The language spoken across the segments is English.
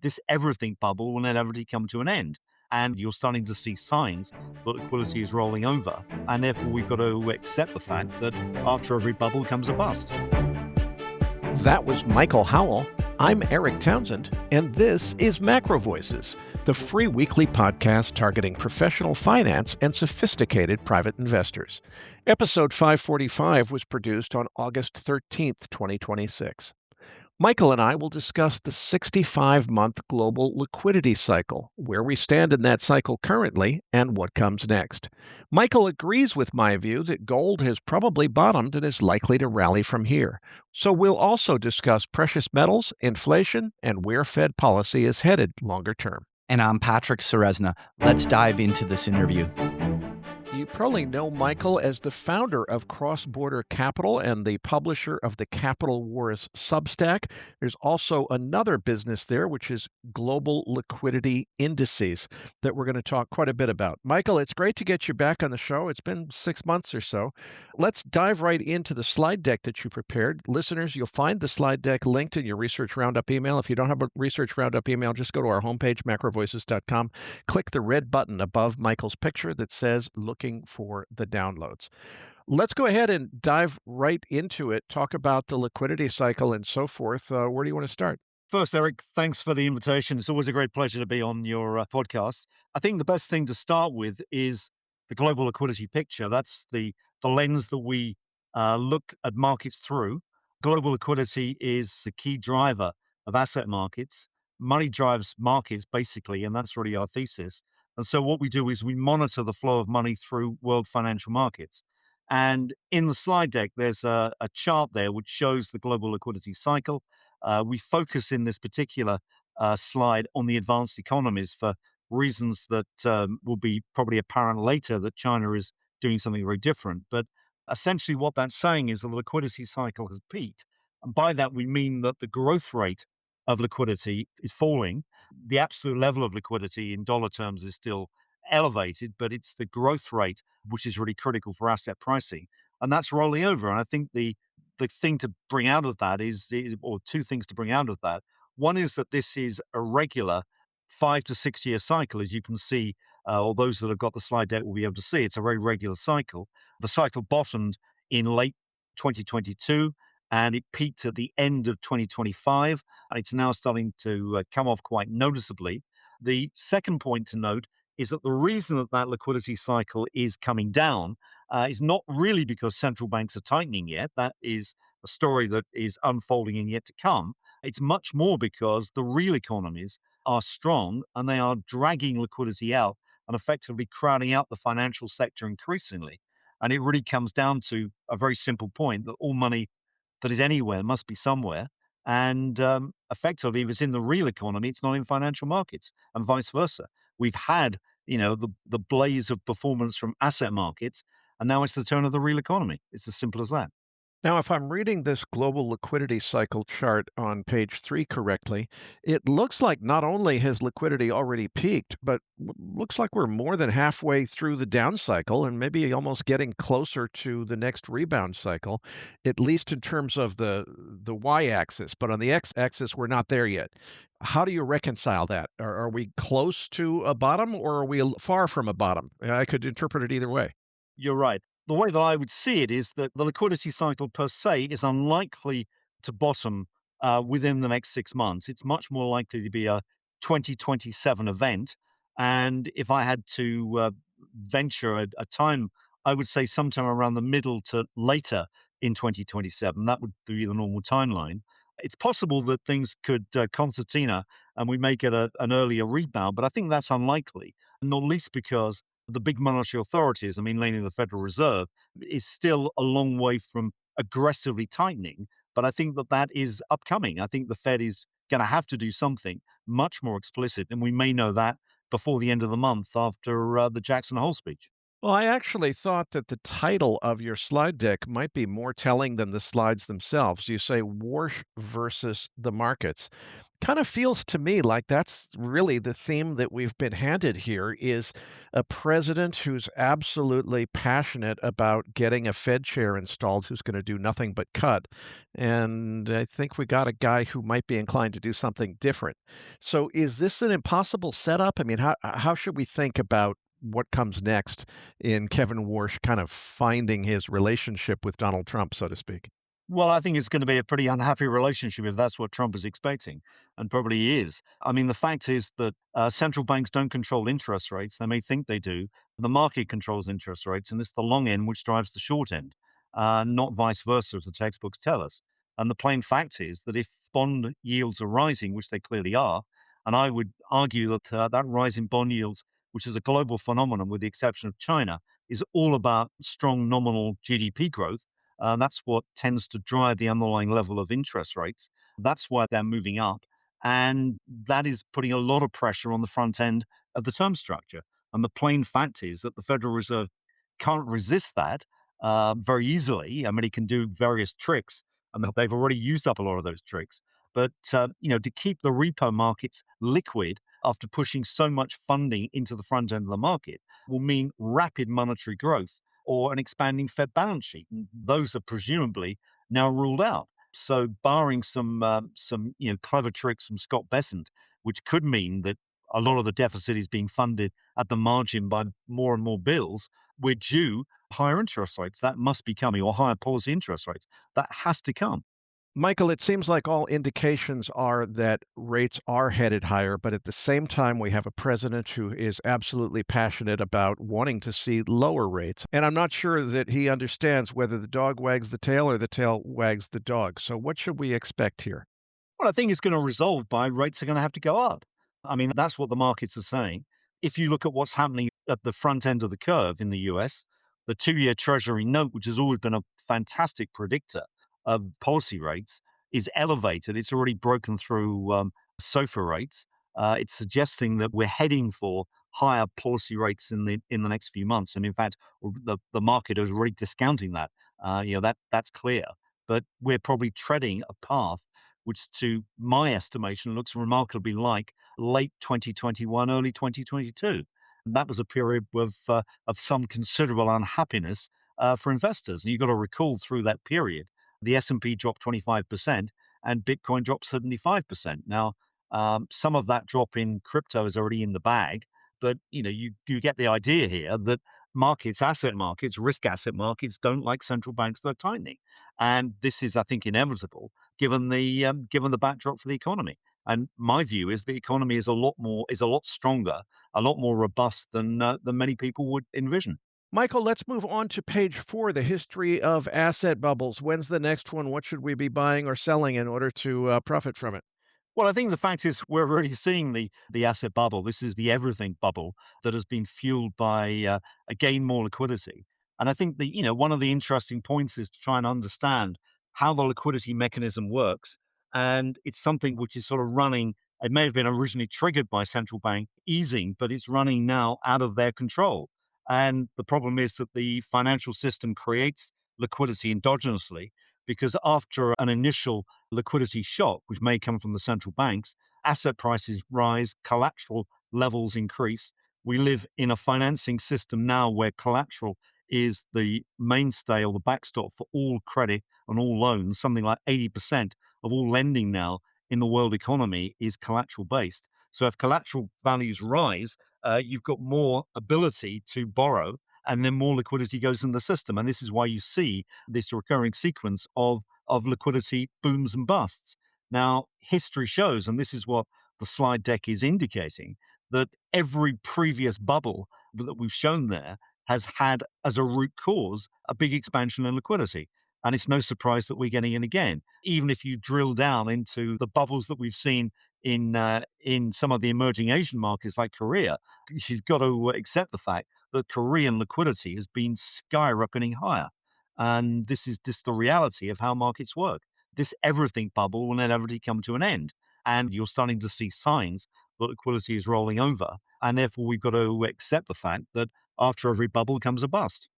this everything bubble will inevitably come to an end. And you're starting to see signs that liquidity is rolling over. And therefore, we've got to accept the fact that after every bubble comes a bust. That was Michael Howell. I'm Eric Townsend, and this is MacroVoices, the free weekly podcast targeting professional finance and sophisticated private investors. Episode 545 was produced on August 13th, 2026. Michael and I will discuss the 65-month global liquidity cycle, where we stand in that cycle currently, and what comes next. Michael agrees with my view that gold has probably bottomed and is likely to rally from here. So we'll also discuss precious metals, inflation, and where Fed policy is headed longer term. And I'm Patrick Ceresna. Let's dive into this interview. You probably know Michael as the founder of Cross Border Capital and the publisher of the Capital Wars Substack. There's also another business there, which is Global Liquidity Indices, that we're going to talk quite a bit about. Michael, it's great to get you back on the show. It's been 6 months or so. Let's dive right into the slide deck that you prepared. Listeners, you'll find the slide deck linked in your Research Roundup email. If you don't have a Research Roundup email, just go to our homepage, macrovoices.com. Click the red button above Michael's picture that says Looking for the downloads. Let's go ahead and dive right into it, talk about the liquidity cycle and so forth. Where do you want to start? First, Eric, thanks for the invitation. It's always a great pleasure to be on your podcast. I think the best thing to start with is the global liquidity picture. That's the lens that we look at markets through. Global liquidity is the key driver of asset markets. Money drives markets, basically, and that's really our thesis. And so what we do is we monitor the flow of money through world financial markets. And in the slide deck, there's a chart there which shows the global liquidity cycle. We focus in this particular slide on the advanced economies for reasons that will be probably apparent later, that China is doing something very different. But essentially what that's saying is the liquidity cycle has peaked. And by that, we mean that the growth rate of liquidity is falling. The absolute level of liquidity in dollar terms is still elevated, but it's the growth rate which is really critical for asset pricing. And that's rolling over. And I think the thing to bring out of that or two things to bring out of that. One is that this is a regular 5 to 6 year cycle, as you can see, or those that have got the slide deck will be able to see. It's a very regular cycle. The cycle bottomed in late 2022 and it peaked at the end of 2025, and it's now starting to come off quite noticeably. The second point to note is that the reason that liquidity cycle is coming down is not really because central banks are tightening yet. That is a story that is unfolding and yet to come. It's much more because the real economies are strong and they are dragging liquidity out and effectively crowding out the financial sector increasingly. And it really comes down to a very simple point that all money that is anywhere must be somewhere. And effectively, if it's in the real economy, it's not in financial markets, and vice versa. We've had, the blaze of performance from asset markets, and now it's the turn of the real economy. It's as simple as that. Now, if I'm reading this global liquidity cycle chart on page 3 correctly, it looks like not only has liquidity already peaked, but looks like we're more than halfway through the down cycle and maybe almost getting closer to the next rebound cycle, at least in terms of the y-axis. But on the x-axis, we're not there yet. How do you reconcile that? Are we close to a bottom or are we far from a bottom? I could interpret it either way. You're right. The way that I would see it is that the liquidity cycle per se is unlikely to bottom within the next 6 months. It's much more likely to be a 2027 event. And if I had to venture a time, I would say sometime around the middle to later in 2027. That would be the normal timeline. It's possible that things could concertina and we may get an earlier rebound, but I think that's unlikely, not least because the big monetary authorities, mainly the Federal Reserve, is still a long way from aggressively tightening. But I think that is upcoming. I think the Fed is going to have to do something much more explicit, and we may know that before the end of the month after the Jackson Hole speech. Well, I actually thought that the title of your slide deck might be more telling than the slides themselves. You say Warsh versus the markets. Kind of feels to me like that's really the theme that we've been handed here is a president who's absolutely passionate about getting a Fed chair installed who's going to do nothing but cut. And I think we got a guy who might be inclined to do something different. So is this an impossible setup? I mean, how should we think about what comes next in Kevin Warsh kind of finding his relationship with Donald Trump, so to speak? Well, I think it's going to be a pretty unhappy relationship if that's what Trump is expecting, and probably is. I mean, the fact is that central banks don't control interest rates. They may think they do. The market controls interest rates, and it's the long end which drives the short end, not vice versa, as the textbooks tell us. And the plain fact is that if bond yields are rising, which they clearly are, and I would argue that that rise in bond yields, which is a global phenomenon with the exception of China, is all about strong nominal GDP growth. That's what tends to drive the underlying level of interest rates. That's why they're moving up. And that is putting a lot of pressure on the front end of the term structure. And the plain fact is that the Federal Reserve can't resist that very easily. I mean, it can do various tricks, and they've already used up a lot of those tricks. But to keep the repo markets liquid after pushing so much funding into the front end of the market will mean rapid monetary growth or an expanding Fed balance sheet. And those are presumably now ruled out. So, barring some clever tricks from Scott Bessent, which could mean that a lot of the deficit is being funded at the margin by more and more bills, we're due higher interest rates. That must be coming, or higher policy interest rates. That has to come. Michael, it seems like all indications are that rates are headed higher, but at the same time, we have a president who is absolutely passionate about wanting to see lower rates. And I'm not sure that he understands whether the dog wags the tail or the tail wags the dog. So, what should we expect here? Well, I think it's going to resolve by rates are going to have to go up. I mean, that's what the markets are saying. If you look at what's happening at the front end of the curve in the US, the 2 year Treasury note, which has always been a fantastic predictor of policy rates, is elevated. It's already broken through SOFR rates. It's suggesting that we're heading for higher policy rates in the next few months. And in fact, the market is already discounting that. That's clear. But we're probably treading a path which, to my estimation, looks remarkably like late 2021, early 2022. And that was a period of some considerable unhappiness for investors. And you've got to recall through that period, the S&P dropped 25% and Bitcoin dropped 75%. Now, some of that drop in crypto is already in the bag, but you get the idea here that markets, asset markets, risk asset markets don't like central banks that are tightening. And this is, I think, inevitable given the backdrop for the economy. And my view is the economy is a lot stronger, a lot more robust than many people would envision. Michael, let's move on to page 4, the history of asset bubbles. When's the next one? What should we be buying or selling in order to profit from it? Well, I think the fact is we're already seeing the asset bubble. This is the everything bubble that has been fueled by again more liquidity. And I think one of the interesting points is to try and understand how the liquidity mechanism works. And it's something which is sort of running. It may have been originally triggered by central bank easing, but it's running now out of their control. And the problem is that the financial system creates liquidity endogenously because after an initial liquidity shock, which may come from the central banks, asset prices rise, collateral levels increase. We live in a financing system now where collateral is the mainstay or the backstop for all credit and all loans. Something like 80% of all lending now in the world economy is collateral based. So if collateral values rise, you've got more ability to borrow and then more liquidity goes in the system. And this is why you see this recurring sequence of liquidity booms and busts. Now, history shows, and this is what the slide deck is indicating, that every previous bubble that we've shown there has had as a root cause a big expansion in liquidity. And it's no surprise that we're getting it again. Even if you drill down into the bubbles that we've seen in some of the emerging Asian markets like Korea, you've got to accept the fact that Korean liquidity has been skyrocketing higher. And this is just the reality of how markets work. This everything bubble will inevitably come to an end. And you're starting to see signs that liquidity is rolling over. And therefore, we've got to accept the fact that after every bubble comes a bust.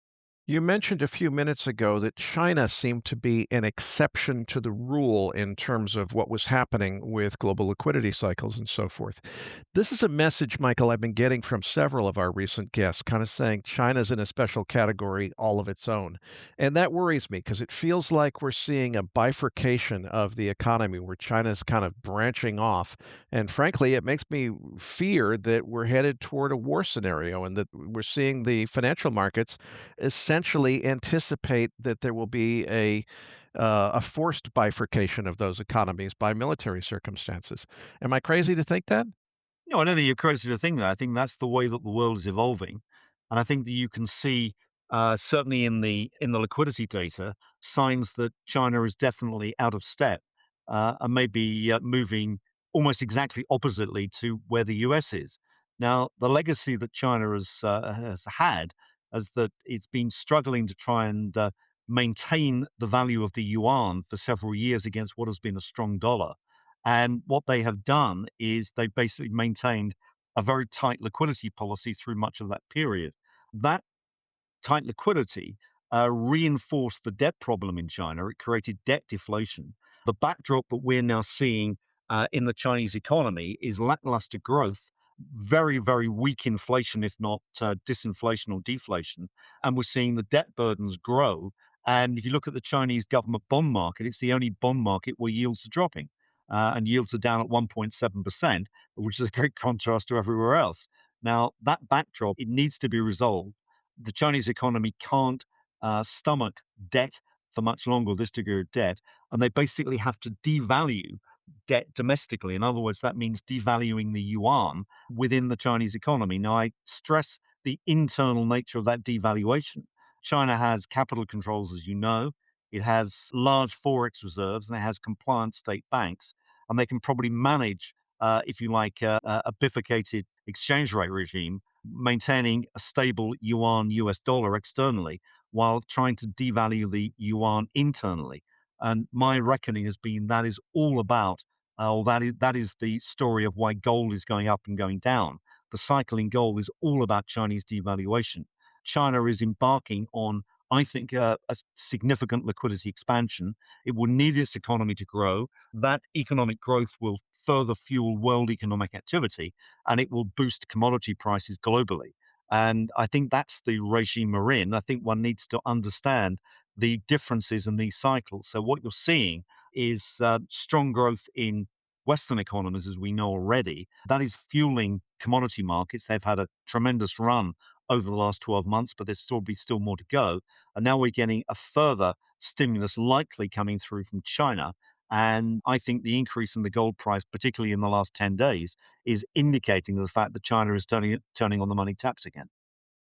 You mentioned a few minutes ago that China seemed to be an exception to the rule in terms of what was happening with global liquidity cycles and so forth. This is a message, Michael, I've been getting from several of our recent guests, kind of saying China's in a special category all of its own. And that worries me because it feels like we're seeing a bifurcation of the economy where China's kind of branching off. And frankly, it makes me fear that we're headed toward a war scenario and that we're seeing the financial markets essentially anticipate that there will be a forced bifurcation of those economies by military circumstances. Am I crazy to think that? No, I don't think you're crazy to think that. I think that's the way that the world is evolving, and I think that you can see certainly in the liquidity data signs that China is definitely out of step and maybe moving almost exactly oppositely to where the US is. Now, the legacy that China has had is that it's been struggling to try and maintain the value of the yuan for several years against what has been a strong dollar. And what they have done is they basically maintained a very tight liquidity policy through much of that period. That tight liquidity reinforced the debt problem in China. It created debt deflation. The backdrop that we're now seeing in the Chinese economy is lackluster growth, very, very weak inflation, if not disinflation or deflation. And we're seeing the debt burdens grow. And if you look at the Chinese government bond market, it's the only bond market where yields are dropping. And yields are down at 1.7%, which is a great contrast to everywhere else. Now, that backdrop, it needs to be resolved. The Chinese economy can't stomach debt for much longer, this degree of debt, and they basically have to devalue debt domestically. In other words, that means devaluing the yuan within the Chinese economy. Now, I stress the internal nature of that devaluation. China has capital controls, as you know. It has large forex reserves and it has compliant state banks, and they can probably manage, if you like, a bifurcated exchange rate regime, maintaining a stable yuan US dollar externally while trying to devalue the yuan internally. And my reckoning has been that is all about, or that is the story of why gold is going up and going down. The cycle in gold is all about Chinese devaluation. China is embarking on, I think, a significant liquidity expansion. It will need its economy to grow. That economic growth will further fuel world economic activity and it will boost commodity prices globally. And I think that's the regime we're in. I think one needs to understand the differences in these cycles. So, what you're seeing is strong growth in Western economies, as we know already. That is fueling commodity markets. They've had a tremendous run over the last 12 months, but there's still more to go. And now we're getting a further stimulus likely coming through from China. And I think the increase in the gold price, particularly in the last 10 days, is indicating the fact that China is turning on the money taps again.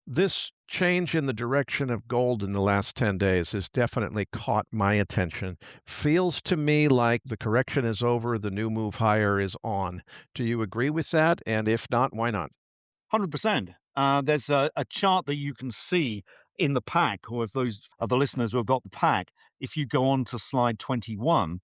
This change in the direction of gold in the last 10 days has definitely caught my attention. Feels to me like the correction is over, the new move higher is on. Do you agree with that? And if not, why not? 100%. There's a chart that you can see in the pack, or if those are the listeners who have got the pack, if you go on to slide 21,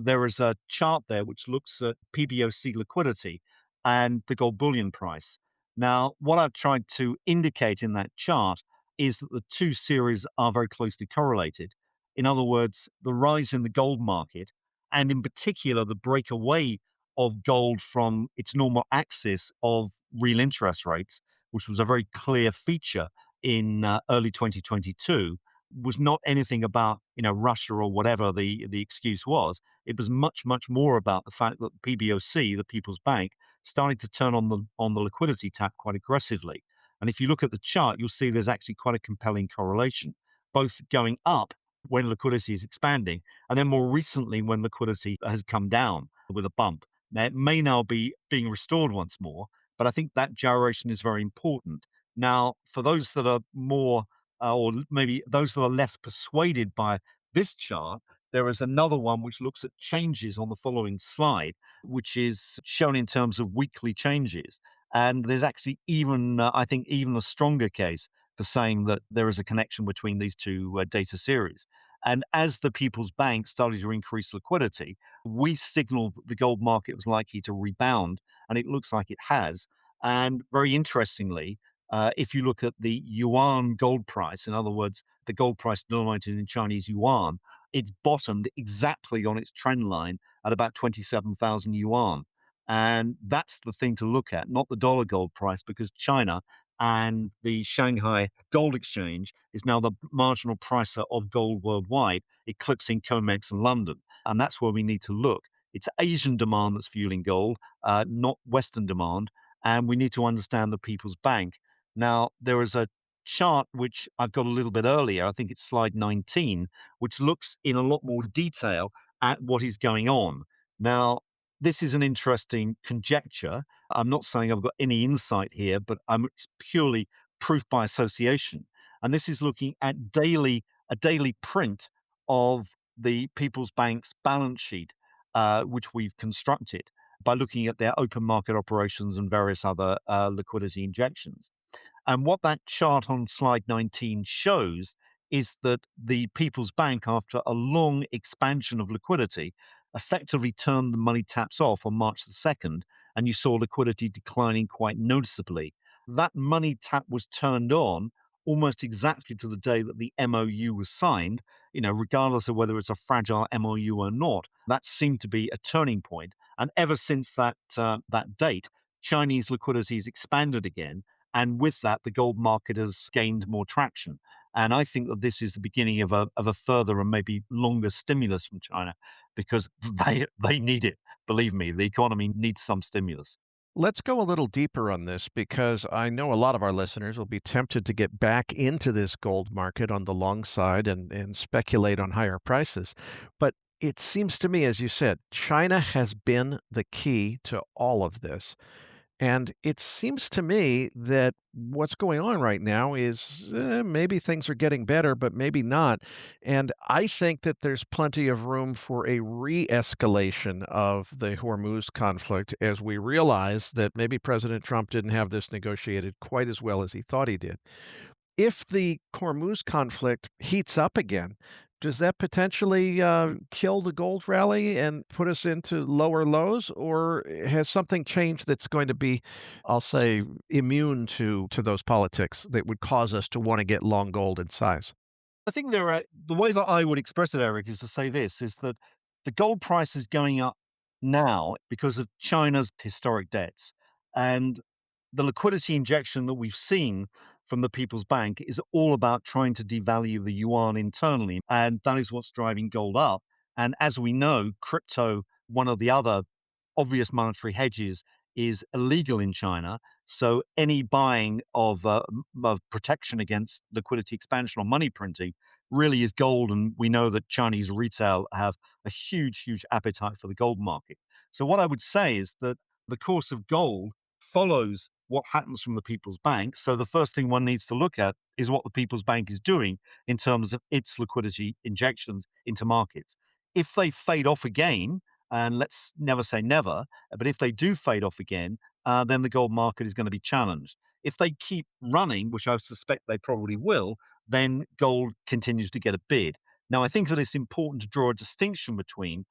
there is a chart there which looks at PBOC liquidity and the gold bullion price. Now, what I've tried to indicate in that chart is that the two series are very closely correlated. In other words, the rise in the gold market, and in particular, the breakaway of gold from its normal axis of real interest rates, which was a very clear feature in early 2022, was not anything about Russia or whatever the excuse was. It was much more about the fact that the PBOC, the People's Bank, started to turn on the liquidity tap quite aggressively. And if you look at the chart, you'll see there's actually quite a compelling correlation, both going up when liquidity is expanding, and then more recently when liquidity has come down with a bump. Now, it may now be being restored once more, but I think that gyration is very important. Now, for those that are more, or maybe those that are less persuaded by this chart, there is another one which looks at changes on the following slide, which is shown in terms of weekly changes. And there's actually even, I think, even a stronger case for saying that there is a connection between these two data series. And as the People's Bank started to increase liquidity, we signaled that the gold market was likely to rebound, and it looks like it has. And very interestingly, If you look at the yuan gold price, in other words, the gold price denominated in Chinese yuan, it's bottomed exactly on its trend line at about 27,000 yuan. And that's the thing to look at, not the dollar gold price, because China and the Shanghai Gold Exchange is now the marginal pricer of gold worldwide, eclipsing COMEX and London. And that's where we need to look. It's Asian demand that's fueling gold, not Western demand. And we need to understand the People's Bank. Now, there is a chart which I've got a little bit earlier, I think it's slide 19, which looks in a lot more detail at what is going on. Now, this is an interesting conjecture. I'm not saying I've got any insight here, but it's purely proof by association. And this is looking at a daily print of the People's Bank's balance sheet, which we've constructed by looking at their open market operations and various other liquidity injections. And what that chart on slide 19 shows is that the People's Bank, after a long expansion of liquidity, effectively turned the money taps off on March the 2nd, and you saw liquidity declining quite noticeably. That money tap was turned on almost exactly to the day that the MOU was signed, regardless of whether it's a fragile MOU or not. That seemed to be a turning point. And ever since that date, Chinese liquidity has expanded again, and with that, the gold market has gained more traction. And I think that this is the beginning of a further and maybe longer stimulus from China, because they need it. Believe me, the economy needs some stimulus. Let's go a little deeper on this because I know a lot of our listeners will be tempted to get back into this gold market on the long side and speculate on higher prices. But it seems to me, as you said, China has been the key to all of this. And it seems to me that what's going on right now is maybe things are getting better, but maybe not. And I think that there's plenty of room for a re escalation of the Hormuz conflict as we realize that maybe President Trump didn't have this negotiated quite as well as he thought he did. If the Hormuz conflict heats up again, does that potentially kill the gold rally and put us into lower lows, or has something changed that's going to be, I'll say, immune to those politics that would cause us to want to get long gold in size? I think the way that I would express it, Eric, is to say this is that the gold price is going up now because of China's historic debts. And the liquidity injection that we've seen from the People's Bank is all about trying to devalue the yuan internally. And that is what's driving gold up. And as we know, crypto, one of the other obvious monetary hedges, is illegal in China. So any buying of protection against liquidity expansion or money printing really is gold. And we know that Chinese retail have a huge, huge appetite for the gold market. So what I would say is that the course of gold follows what happens from the People's Bank. So the first thing one needs to look at is what the People's Bank is doing in terms of its liquidity injections into markets. If they fade off again, and let's never say never, but if they do fade off again, then the gold market is going to be challenged. If they keep running, which I suspect they probably will, then gold continues to get a bid. Now, I think that it's important to draw a distinction between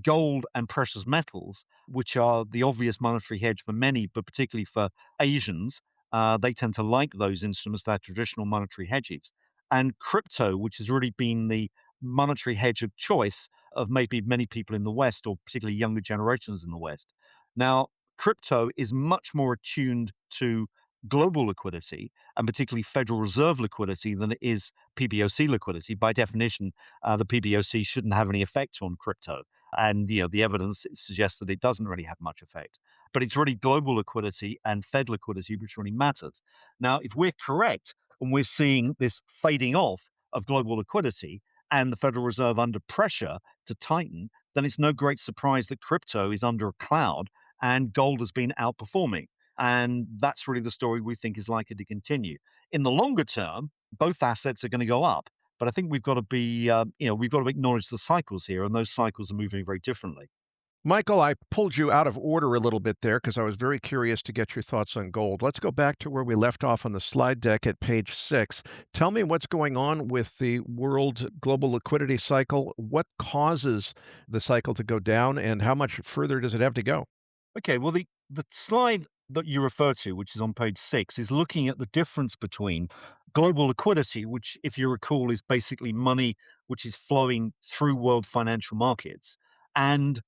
gold and precious metals, which are the obvious monetary hedge for many, but particularly for Asians. They tend to like those instruments, they're traditional monetary hedges. And crypto, which has really been the monetary hedge of choice of maybe many people in the West, or particularly younger generations in the West. Now, crypto is much more attuned to global liquidity, and particularly Federal Reserve liquidity, than it is PBOC liquidity. By definition, the PBOC shouldn't have any effect on crypto. And the evidence suggests that it doesn't really have much effect. But it's really global liquidity and Fed liquidity which really matters. Now, if we're correct and we're seeing this fading off of global liquidity and the Federal Reserve under pressure to tighten, then it's no great surprise that crypto is under a cloud and gold has been outperforming. And that's really the story we think is likely to continue. In the longer term, both assets are going to go up. But I think we've got to we've got to acknowledge the cycles here, and those cycles are moving very differently. Michael, I pulled you out of order a little bit there because I was very curious to get your thoughts on gold. Let's go back to where we left off on the slide deck at page 6. Tell me what's going on with the world global liquidity cycle. What causes the cycle to go down, and how much further does it have to go? Okay, well, the slide that you refer to, which is on page 6, is looking at the difference between global liquidity, which, if you recall, is basically money which is flowing through world financial markets, and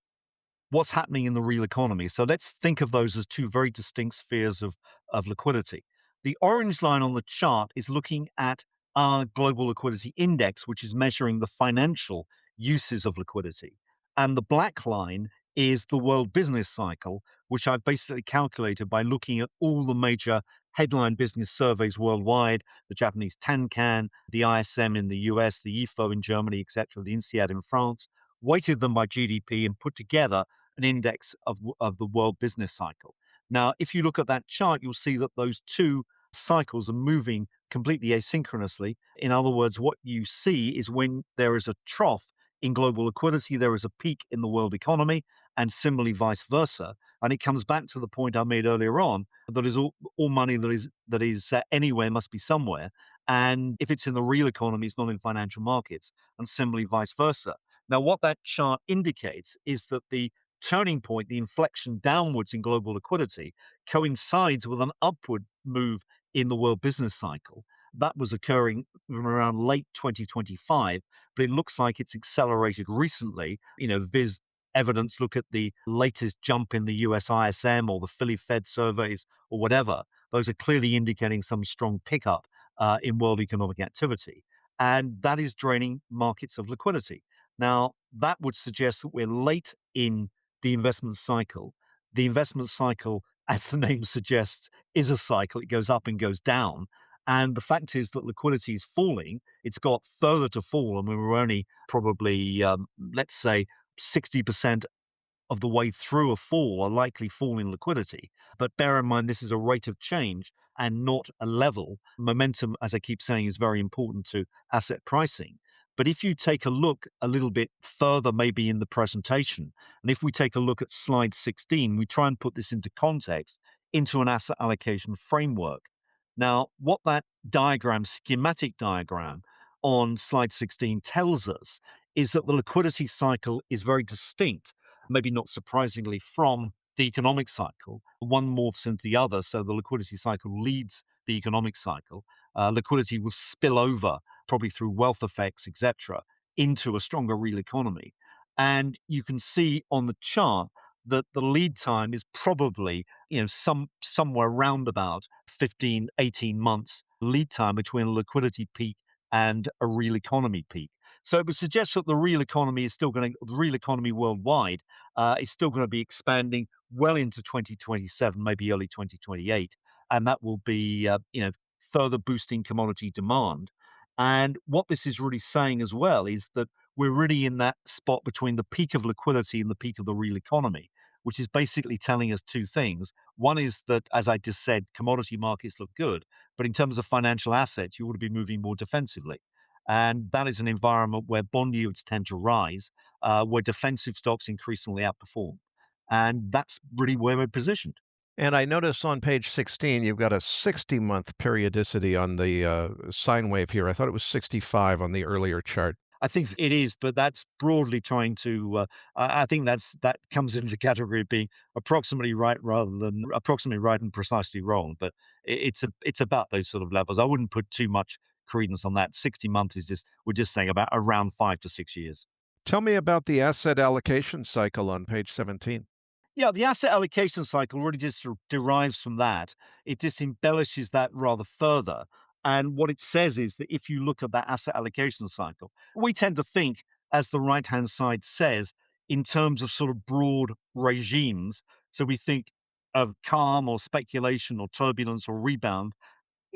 what's happening in the real economy. So let's think of those as two very distinct spheres of liquidity. The orange line on the chart is looking at our global liquidity index, which is measuring the financial uses of liquidity. And the black line is the world business cycle, which I've basically calculated by looking at all the major headline business surveys worldwide, the Japanese Tankan, the ISM in the US, the IFO in Germany, etc., the INSEAD in France, weighted them by GDP and put together an index of the world business cycle. Now, if you look at that chart, you'll see that those two cycles are moving completely asynchronously. In other words, what you see is when there is a trough in global liquidity, there is a peak in the world economy, and similarly vice versa. And it comes back to the point I made earlier on that is all money that is anywhere must be somewhere. And if it's in the real economy, it's not in financial markets, and similarly vice versa. Now, what that chart indicates is that the turning point, the inflection downwards in global liquidity, coincides with an upward move in the world business cycle. That was occurring from around late 2025, but it looks like it's accelerated recently. Viz evidence, look at the latest jump in the US ISM or the Philly Fed surveys or whatever. Those are clearly indicating some strong pickup in world economic activity. And that is draining markets of liquidity. Now, that would suggest that we're late in the investment cycle. The investment cycle, as the name suggests, is a cycle. It goes up and goes down. And the fact is that liquidity is falling. It's got further to fall. I mean, we're only probably, let's say, 60% of the way through a fall, a likely fall in liquidity. But bear in mind, this is a rate of change and not a level. Momentum, as I keep saying, is very important to asset pricing. But if you take a look a little bit further, maybe in the presentation, and if we take a look at slide 16, we try and put this into context, into an asset allocation framework. Now, what that diagram, schematic diagram on slide 16 tells us is that the liquidity cycle is very distinct, maybe not surprisingly, from the economic cycle. One morphs into the other, so the liquidity cycle leads the economic cycle. Liquidity will spill over, probably through wealth effects, etc., into a stronger real economy. And you can see on the chart that the lead time is probably, somewhere around about 15, 18 months lead time between a liquidity peak and a real economy peak. So it would suggest that the real economy the real economy worldwide is still going to be expanding well into 2027, maybe early 2028, and that will be, further boosting commodity demand. And what this is really saying as well is that we're really in that spot between the peak of liquidity and the peak of the real economy, which is basically telling us two things. One is that, as I just said, commodity markets look good, but in terms of financial assets, you ought to be moving more defensively. And that is an environment where bond yields tend to rise, where defensive stocks increasingly outperform. And that's really where we're positioned. And I notice on page 16, you've got a 60-month periodicity on the sine wave here. I thought it was 65 on the earlier chart. I think it is, but that's broadly trying to. I think that comes into the category of being approximately right rather than approximately right and precisely wrong. But it's about those sort of levels. I wouldn't put too much credence on that. 60 months is just we're just saying about around 5 to 6 years. Tell me about the asset allocation cycle on page 17. Yeah, the asset allocation cycle really just sort of derives from that. It just embellishes that rather further. And what it says is that if you look at that asset allocation cycle, we tend to think, as the right hand side says, in terms of sort of broad regimes. So we think of calm or speculation or turbulence or rebound.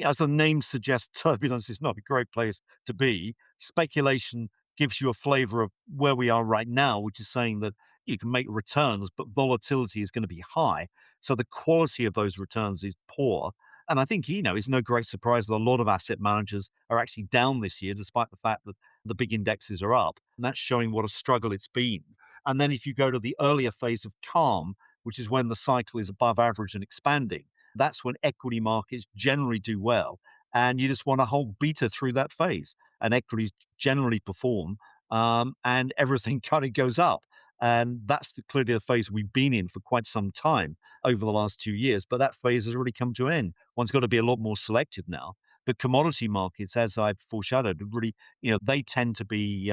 As the name suggests, turbulence is not a great place to be. Speculation gives you a flavor of where we are right now, which is saying that you can make returns, but volatility is going to be high. So the quality of those returns is poor. And I think, it's no great surprise that a lot of asset managers are actually down this year, despite the fact that the big indexes are up. And that's showing what a struggle it's been. And then if you go to the earlier phase of calm, which is when the cycle is above average and expanding, that's when equity markets generally do well. And you just want to hold beta through that phase. And equities generally perform, and everything kind of goes up. And that's clearly the phase we've been in for quite some time. over the last 2 years, but that phase has already come to an end. One's got to be a lot more selective now. But commodity markets, as I've foreshadowed, really, they tend to be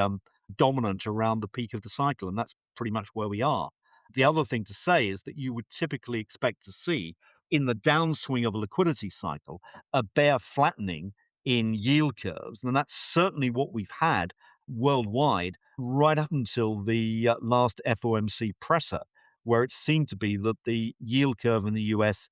dominant around the peak of the cycle, and that's pretty much where we are. The other thing to say is that you would typically expect to see in the downswing of a liquidity cycle a bear flattening in yield curves, and that's certainly what we've had worldwide right up until the last FOMC presser, where it seemed to be that the yield curve in the US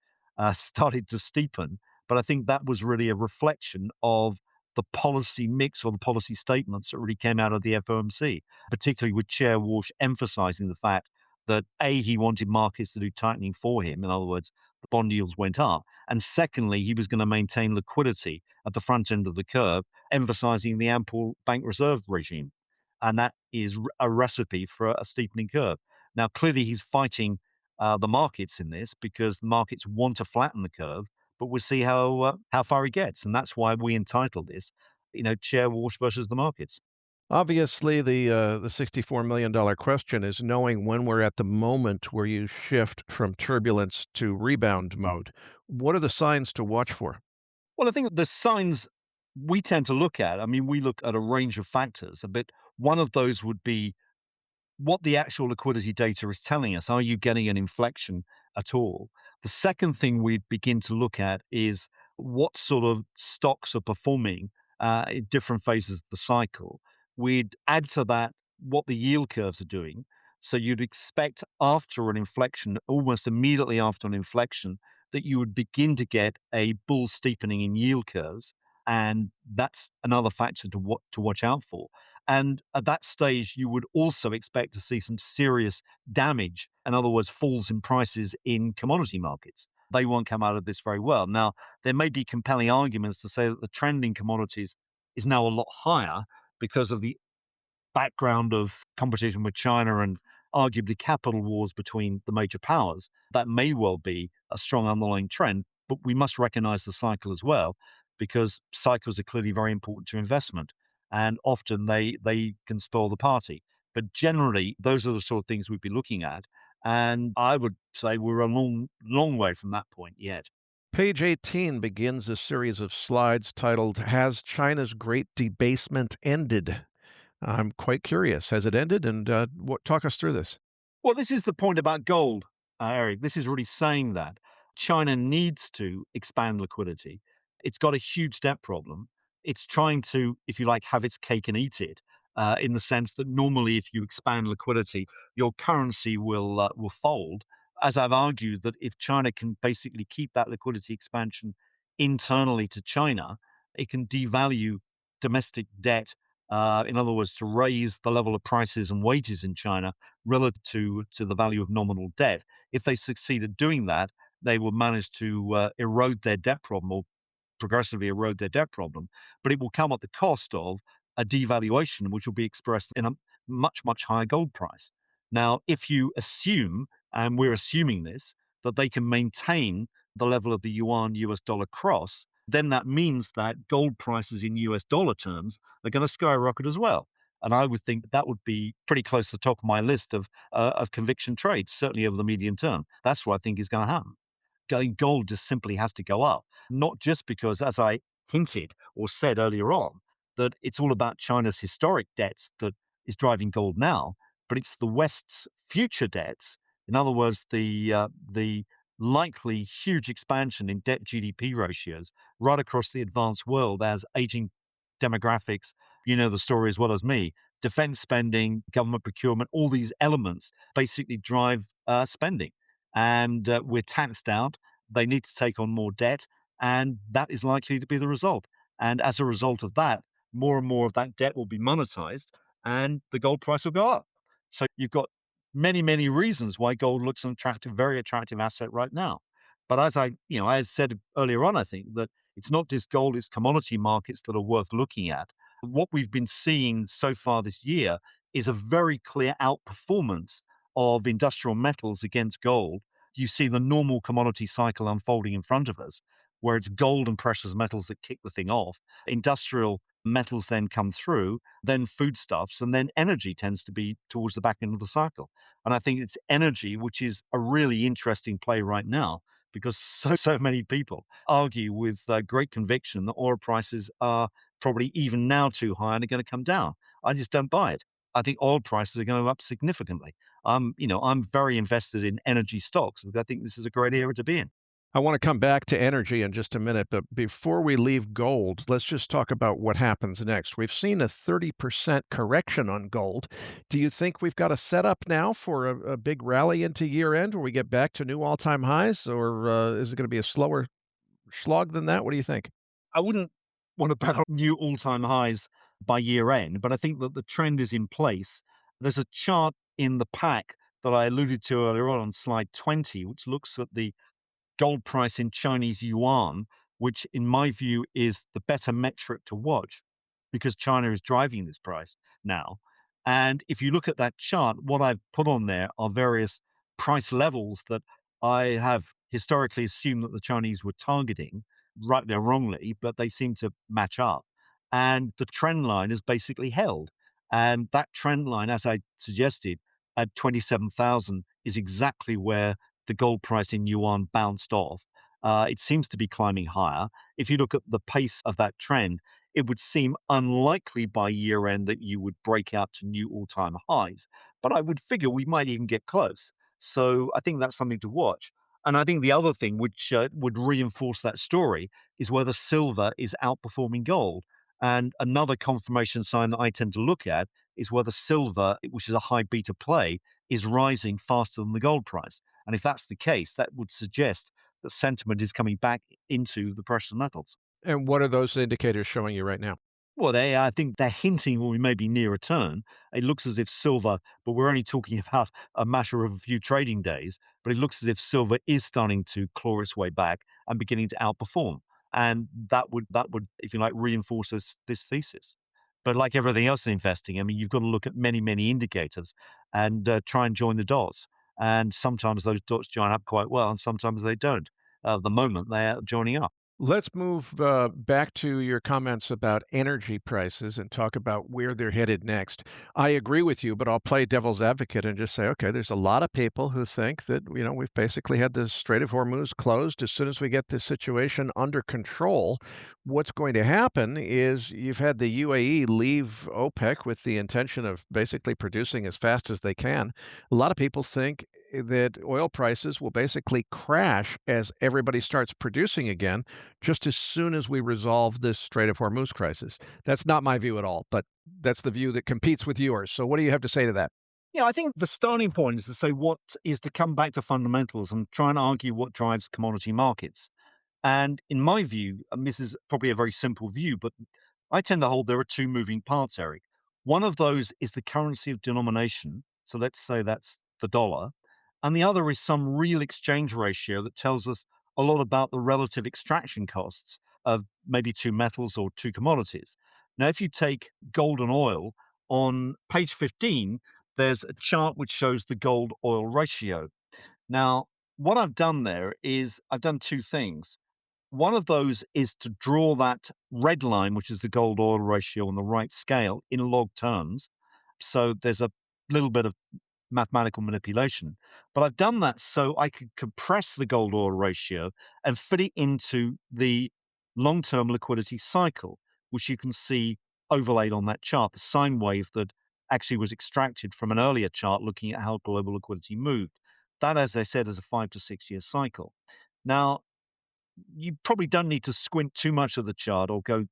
started to steepen. But I think that was really a reflection of the policy mix or the policy statements that really came out of the FOMC, particularly with Chair Warsh emphasizing the fact that A, he wanted markets to do tightening for him. In other words, the bond yields went up. And secondly, he was going to maintain liquidity at the front end of the curve, emphasizing the ample bank reserve regime. And that is a recipe for a steepening curve. Now, clearly, he's fighting the markets in this because the markets want to flatten the curve, but we'll see how far he gets. And that's why we entitled this, Chair Walsh versus the markets. Obviously, the $64 million question is knowing when we're at the moment where you shift from turbulence to rebound mode. What are the signs to watch for? Well, I think the signs we tend to look at, I mean, we look at a range of factors, but one of those would be what the actual liquidity data is telling us. Are you getting an inflection at all? The second thing we begin to look at is what sort of stocks are performing in different phases of the cycle. We'd add to that what the yield curves are doing. So you'd expect after an inflection, almost immediately after an inflection, that you would begin to get a bull steepening in yield curves. And that's another factor to watch out for. And at that stage, you would also expect to see some serious damage, in other words, falls in prices in commodity markets. They won't come out of this very well. Now, there may be compelling arguments to say that the trend in commodities is now a lot higher because of the background of competition with China and arguably capital wars between the major powers. That may well be a strong underlying trend, but we must recognize the cycle as well, because cycles are clearly very important to investment. And often they can spoil the party. But generally, those are the sort of things we'd be looking at. And I would say we're a long way from that point yet. Page 18 begins a series of slides titled, Has China's Great Debasement Ended? I'm quite curious. Has it ended? And talk us through this. Well, this is the point about gold, Eric. This is really saying that China needs to expand liquidity. It's got a huge debt problem. It's trying to, if you like, have its cake and eat it, in the sense that normally, if you expand liquidity, your currency will fold. As I've argued, that if China can basically keep that liquidity expansion internally to China, it can devalue domestic debt. In other words, to raise the level of prices and wages in China relative to the value of nominal debt. If they succeed at doing that, they will manage to erode their debt problem or progressively erode their debt problem. But it will come at the cost of a devaluation, which will be expressed in a much, much higher gold price. Now, if you assume, and we're assuming this, that they can maintain the level of the yuan US dollar cross, then that means that gold prices in US dollar terms are going to skyrocket as well. And I would think that would be pretty close to the top of my list of conviction trades, certainly over the medium term. That's what I think is going to happen. Gold just simply has to go up, not just because, as I hinted or said earlier on, that it's all about China's historic debts that is driving gold now, but it's the West's future debts. In other words, the likely huge expansion in debt GDP ratios right across the advanced world as aging demographics, you know the story as well as me, defense spending, government procurement, all these elements basically drive spending. And we're taxed out. They need to take on more debt, and that is likely to be the result. And as a result of that, more and more of that debt will be monetized, and the gold price will go up. So you've got many, many reasons why gold looks an attractive, very attractive asset right now. But I said earlier on, I think that it's not just gold, it's commodity markets that are worth looking at. What we've been seeing so far this year is a very clear outperformance of industrial metals against gold. You see the normal commodity cycle unfolding in front of us. where it's gold and precious metals that kick the thing off. Industrial metals then come through, then foodstuffs, and then energy tends to be towards the back end of the cycle. And I think it's energy, which is a really interesting play right now because so many people argue with great conviction that oil prices are probably even now too high and are going to come down. I just don't buy it. I think oil prices are going to go up significantly. I'm very invested in energy stocks because I think this is a great era to be in. I want to come back to energy in just a minute, but before we leave gold, let's just talk about what happens next. We've seen a 30% correction on gold. Do you think we've got a setup now for a big rally into year end where we get back to new all time highs, or is it going to be a slower slog than that? What do you think? I wouldn't want to bet on new all-time highs by year end, but I think that the trend is in place. There's a chart in the pack that I alluded to earlier on slide 20, which looks at the gold price in Chinese yuan, which in my view is the better metric to watch because China is driving this price now. And if you look at that chart, what I've put on there are various price levels that I have historically assumed that the Chinese were targeting, rightly or wrongly, but they seem to match up. And the trend line is basically held. And that trend line, as I suggested, at 27,000 is exactly where the gold price in yuan bounced off. It seems to be climbing higher. If you look at the pace of that trend, it would seem unlikely by year end that you would break out to new all time highs. But I would figure we might even get close. So I think that's something to watch. And I think the other thing which would reinforce that story is whether silver is outperforming gold. And another confirmation sign that I tend to look at is whether silver, which is a high beta play, is rising faster than the gold price. And if that's the case, that would suggest that sentiment is coming back into the precious metals. And what are those indicators showing you right now? Well, I think they're hinting we may be near a turn. It looks as if silver, but we're only talking about a matter of a few trading days, but it looks as if silver is starting to claw its way back and beginning to outperform. And that would, if you like, reinforce this thesis. But like everything else in investing, I mean, you've got to look at many indicators and try and join the dots. And sometimes those dots join up quite well, and sometimes they don't. At the moment, they are joining up. Let's move back to your comments about energy prices and talk about where they're headed next. I agree with you, but I'll play devil's advocate and just say, okay, there's a lot of people who think that, we've basically had the Strait of Hormuz closed. As soon as we get this situation under control, what's going to happen is you've had the UAE leave OPEC with the intention of basically producing as fast as they can. A lot of people think that oil prices will basically crash as everybody starts producing again just as soon as we resolve this Strait of Hormuz crisis. That's not my view at all, but that's the view that competes with yours. So what do you have to say to that? Yeah, I think the starting point is to say what is to come back to fundamentals and try and argue what drives commodity markets. And in my view, and this is probably a very simple view, but I tend to hold there are two moving parts, Eric. One of those is the currency of denomination. So let's say that's the dollar. And the other is some real exchange ratio that tells us a lot about the relative extraction costs of maybe two metals or two commodities. Now, if you take gold and oil, on page 15, there's a chart which shows the gold oil ratio. Now, what I've done there is I've done two things. One of those is to draw that red line, which is the gold oil ratio on the right scale, in log terms. So there's a little bit of mathematical manipulation. But I've done that so I could compress the gold oil ratio and fit it into the long term liquidity cycle, which you can see overlaid on that chart, the sine wave that actually was extracted from an earlier chart looking at how global liquidity moved. That, as I said, is a 5 to 6 year cycle. Now, you probably don't need to squint too much at the chart or go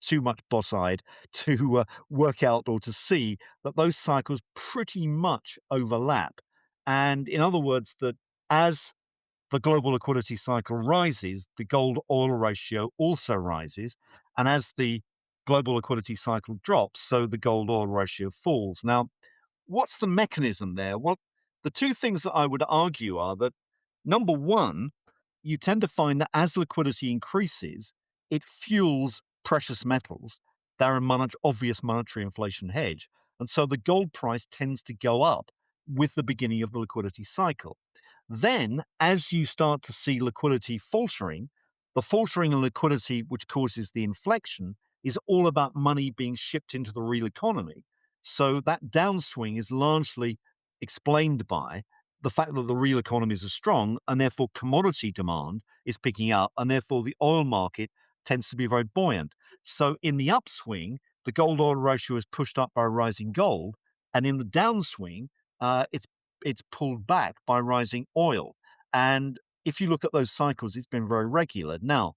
too much boss-eyed to work out or to see that those cycles pretty much overlap. And in other words, that as the global liquidity cycle rises, the gold oil ratio also rises. And as the global liquidity cycle drops, so the gold oil ratio falls. Now, what's the mechanism there? Well, the two things that I would argue are that number one, you tend to find that as liquidity increases, it fuels precious metals. They're a obvious monetary inflation hedge. And so the gold price tends to go up with the beginning of the liquidity cycle. Then, as you start to see liquidity faltering, The faltering in liquidity, which causes the inflection, is all about money being shipped into the real economy. So that downswing is largely explained by the fact that the real economies are strong and therefore commodity demand is picking up and therefore the oil market tends to be very buoyant. So in the upswing, the gold oil ratio is pushed up by rising gold, and in the downswing, it's pulled back by rising oil. And if you look at those cycles, it's been very regular. Now,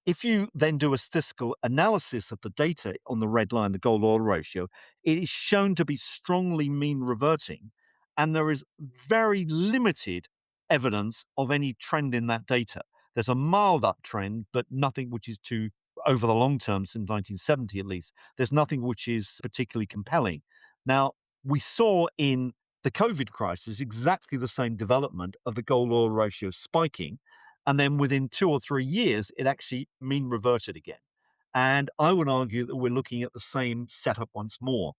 if you then do a statistical analysis of the data on the red line, the gold oil ratio, it is shown to be strongly mean reverting. And there is very limited evidence of any trend in that data. There's a mild uptrend, but nothing which is too, over the long term, since 1970 at least, there's nothing which is particularly compelling. Now, we saw in the COVID crisis exactly the same development of the gold oil ratio spiking, and then within 2 or 3 years, it actually mean reverted again. And I would argue that we're looking at the same setup once more.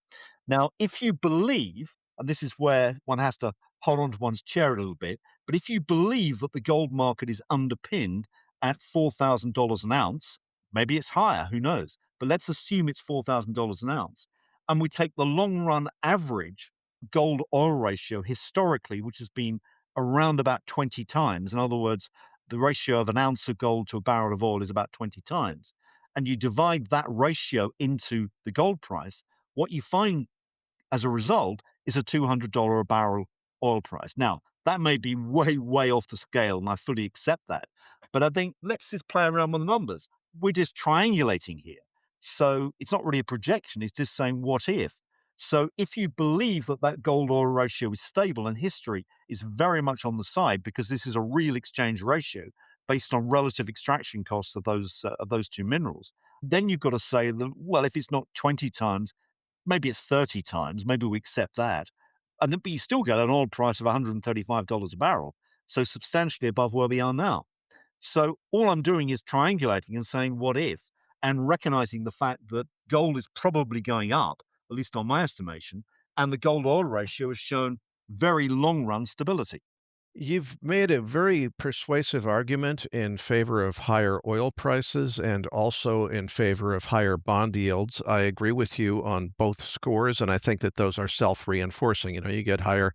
Now, if you believe, and this is where one has to hold on to one's chair a little bit, but if you believe that the gold market is underpinned at $4,000 an ounce, maybe it's higher, who knows? But let's assume it's $4,000 an ounce. And we take the long run average gold oil ratio historically, which has been around about 20 times. In other words, the ratio of an ounce of gold to a barrel of oil is about 20 times. And you divide that ratio into the gold price, what you find as a result is a $200 a barrel oil price. Now, that may be way, way off the scale, and I fully accept that. But I think let's just play around with the numbers. We're just triangulating here. So it's not really a projection, it's just saying what if. So if you believe that that gold oil ratio is stable and history is very much on the side because this is a real exchange ratio based on relative extraction costs of those two minerals, then you've got to say that, well, if it's not 20 times, maybe it's 30 times, maybe we accept that. And then, but you still get an oil price of $135 a barrel, so substantially above where we are now. So all I'm doing is triangulating and saying, what if? And recognizing the fact that gold is probably going up, at least on my estimation, and the gold oil ratio has shown very long run stability. You've made a very persuasive argument in favor of higher oil prices and also in favor of higher bond yields. I agree with you on both scores, and I think that those are self-reinforcing. You get higher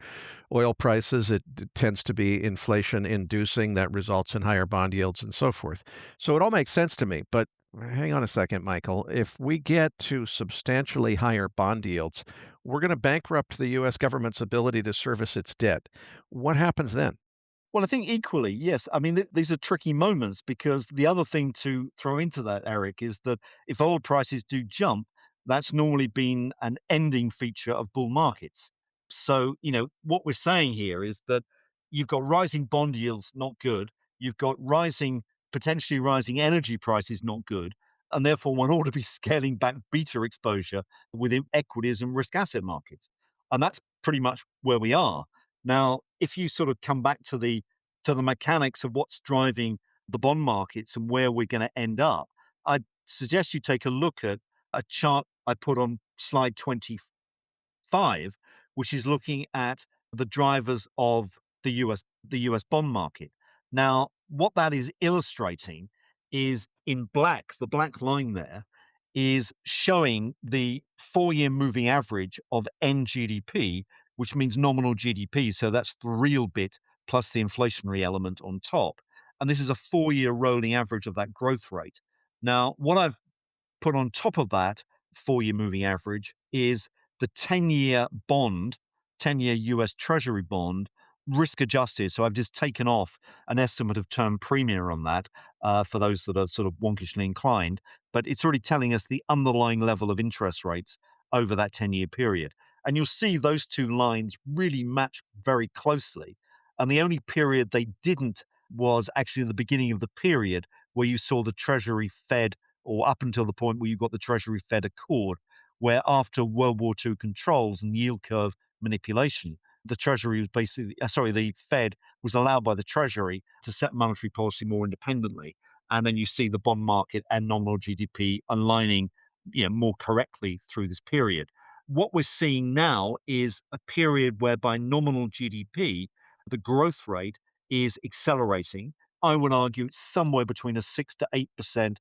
oil prices, it tends to be inflation inducing that results in higher bond yields and so forth. So it all makes sense to me, but hang on a second, Michael. If we get to substantially higher bond yields, we're going to bankrupt the US government's ability to service its debt. What happens then? Well, I think equally, yes. I mean, these are tricky moments because the other thing to throw into that, Eric, is that if oil prices do jump, that's normally been an ending feature of bull markets. So, what we're saying here is that you've got rising bond yields, not good. You've got potentially rising energy prices, not good. And therefore, one ought to be scaling back beta exposure within equities and risk asset markets. And that's pretty much where we are. Now, if you sort of come back to the mechanics of what's driving the bond markets and where we're going to end up, I'd suggest you take a look at a chart I put on slide 25, which is looking at the drivers of the US bond market. Now, what that is illustrating is in black, the black line there is showing the 4-year moving average of NGDP, which means nominal GDP. So that's the real bit plus the inflationary element on top. And this is a 4-year rolling average of that growth rate. Now, what I've put on top of that 4-year moving average is the 10-year bond, 10-year US Treasury bond, risk adjusted. So I've just taken off an estimate of term premium on that for those that are sort of wonkishly inclined. But it's already telling us the underlying level of interest rates over that 10-year period. And you'll see those two lines really match very closely. And the only period they didn't was actually the beginning of the period where you saw the Treasury Fed, or up until the point where you got the Treasury Fed Accord, where after World War II controls and yield curve manipulation, the Treasury was the Fed was allowed by the Treasury to set monetary policy more independently. And then you see the bond market and nominal GDP aligning, more correctly through this period. What we're seeing now is a period whereby nominal GDP, the growth rate is accelerating. I would argue it's somewhere between a 6 to 8%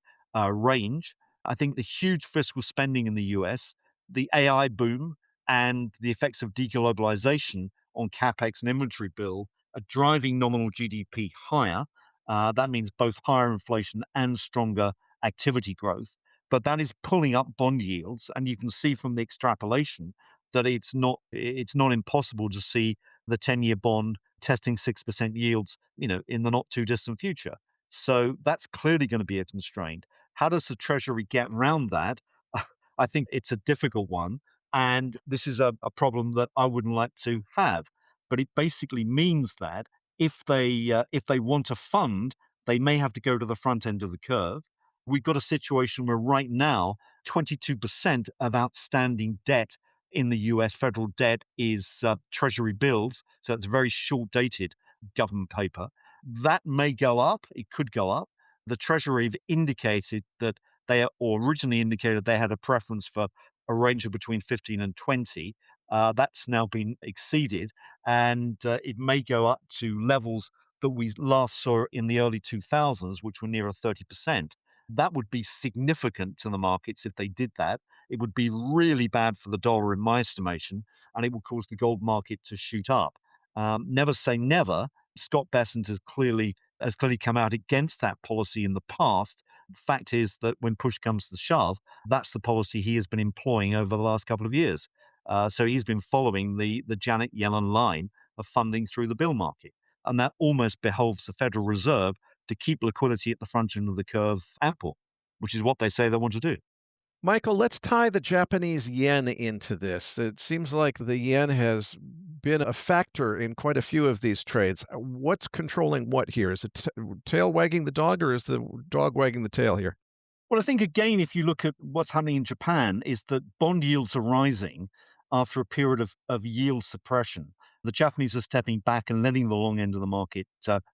range. I think the huge fiscal spending in the US, the AI boom, and the effects of deglobalization on capex and inventory build are driving nominal GDP higher. That means both higher inflation and stronger activity growth. But that is pulling up bond yields, and you can see from the extrapolation that it's not impossible to see the 10-year bond testing 6% yields, in the not too distant future. So that's clearly going to be a constraint. How does the Treasury get around that? I think it's a difficult one. And this is a problem that I wouldn't like to have. But it basically means that if they want to fund, they may have to go to the front end of the curve. We've got a situation where right now, 22% of outstanding debt in the US federal debt is Treasury bills. So it's very short dated government paper. That may go up. It could go up. The Treasury have indicated that or originally indicated they had a preference for a range of between 15 and 20. That's now been exceeded, and it may go up to levels that we last saw in the early 2000s, which were nearer 30%. That would be significant to the markets if they did that. It would be really bad for the dollar, in my estimation, and it would cause the gold market to shoot up. Never say never. Scott Bessent has clearly come out against that policy in the past. Fact is that when push comes to shove, that's the policy he has been employing over the last couple of years. So he's been following the Janet Yellen line of funding through the bill market. And that almost behoves the Federal Reserve to keep liquidity at the front end of the curve ample, which is what they say they want to do. Michael, let's tie the Japanese yen into this. It seems like the yen has been a factor in quite a few of these trades. What's controlling what here? Is it tail wagging the dog, or is the dog wagging the tail here? Well, I think again, if you look at what's happening in Japan, is that bond yields are rising after a period of yield suppression. The Japanese are stepping back and letting the long end of the market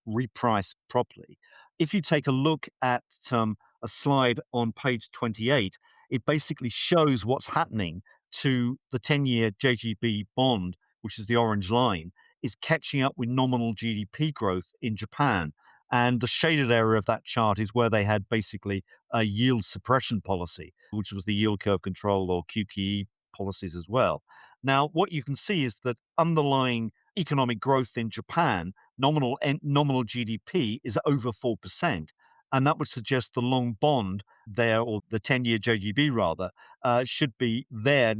reprice properly. If you take a look at a slide on page 28, it basically shows what's happening to the 10-year JGB bond, which is the orange line, is catching up with nominal GDP growth in Japan. And the shaded area of that chart is where they had basically a yield suppression policy, which was the yield curve control or QQE policies as well. Now, what you can see is that underlying economic growth in Japan, nominal GDP is over 4%. And that would suggest the long bond there, or the 10-year JGB rather, should be there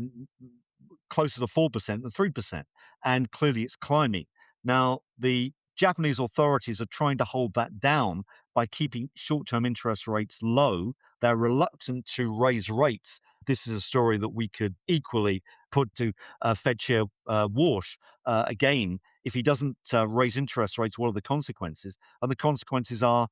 closer to 4% than 3%. And clearly it's climbing. Now, the Japanese authorities are trying to hold that down by keeping short term interest rates low. They're reluctant to raise rates. This is a story that we could equally put to Fed Chair Warsh. Again, if he doesn't raise interest rates, what are the consequences? And the consequences are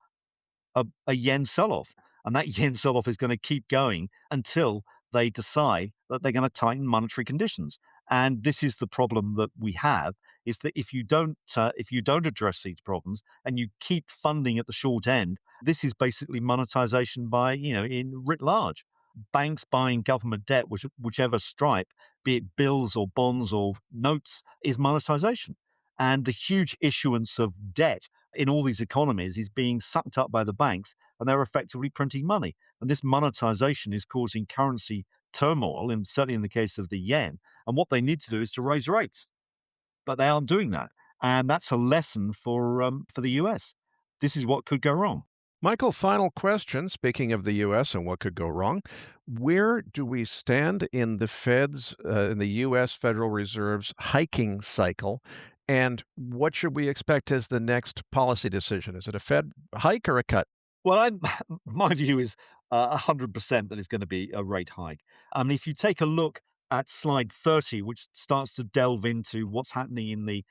a yen sell off. And that yen sell off is going to keep going until they decide that they're going to tighten monetary conditions. And this is the problem that we have: is that if you don't address these problems and you keep funding at the short end, this is basically monetization by in writ large. Banks buying government debt, whichever stripe, be it bills or bonds or notes, is monetization. And the huge issuance of debt in all these economies is being sucked up by the banks, and they're effectively printing money. And this monetization is causing currency turmoil, and certainly in the case of the yen. And what they need to do is to raise rates, but they aren't doing that. And that's a lesson for the US. This is what could go wrong. Michael, final question. Speaking of the U.S. and what could go wrong, where do we stand in the in the U.S. Federal Reserve's hiking cycle? And what should we expect as the next policy decision? Is it a Fed hike or a cut? Well, my view is 100% that it's going to be a rate hike. I mean, if you take a look at slide 30, which starts to delve into what's happening in the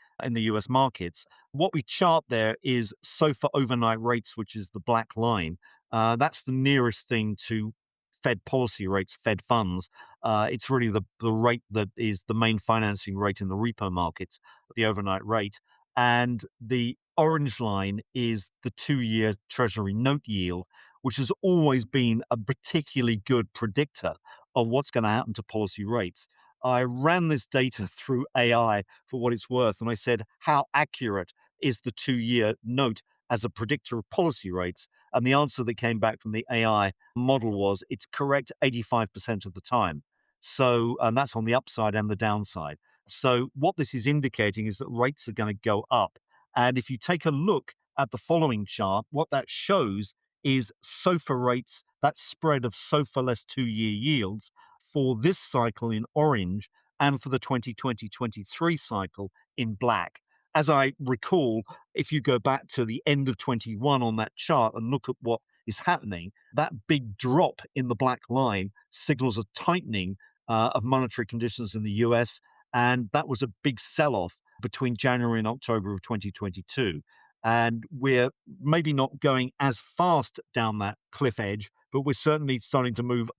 US markets, what we chart there is SOFR overnight rates, which is the black line. That's the nearest thing to Fed policy rates, Fed funds. It's really the rate that is the main financing rate in the repo markets, the overnight rate. And the orange line is the 2-year Treasury note yield, which has always been a particularly good predictor of what's going to happen to policy rates. I ran this data through AI for what it's worth, and I said, how accurate is the 2-year note? as a predictor of policy rates. And the answer that came back from the AI model was it's correct 85% of the time. So, and that's on the upside and the downside. So, what this is indicating is that rates are going to go up. And if you take a look at the following chart, what that shows is SOFR rates, that spread of SOFR less 2-year yields for this cycle in orange and for the 2020-23 cycle in black. As I recall, if you go back to the end of 21 on that chart and look at what is happening, that big drop in the black line signals a tightening of monetary conditions in the US. And that was a big sell off between January and October of 2022. And we're maybe not going as fast down that cliff edge, but we're certainly starting to move,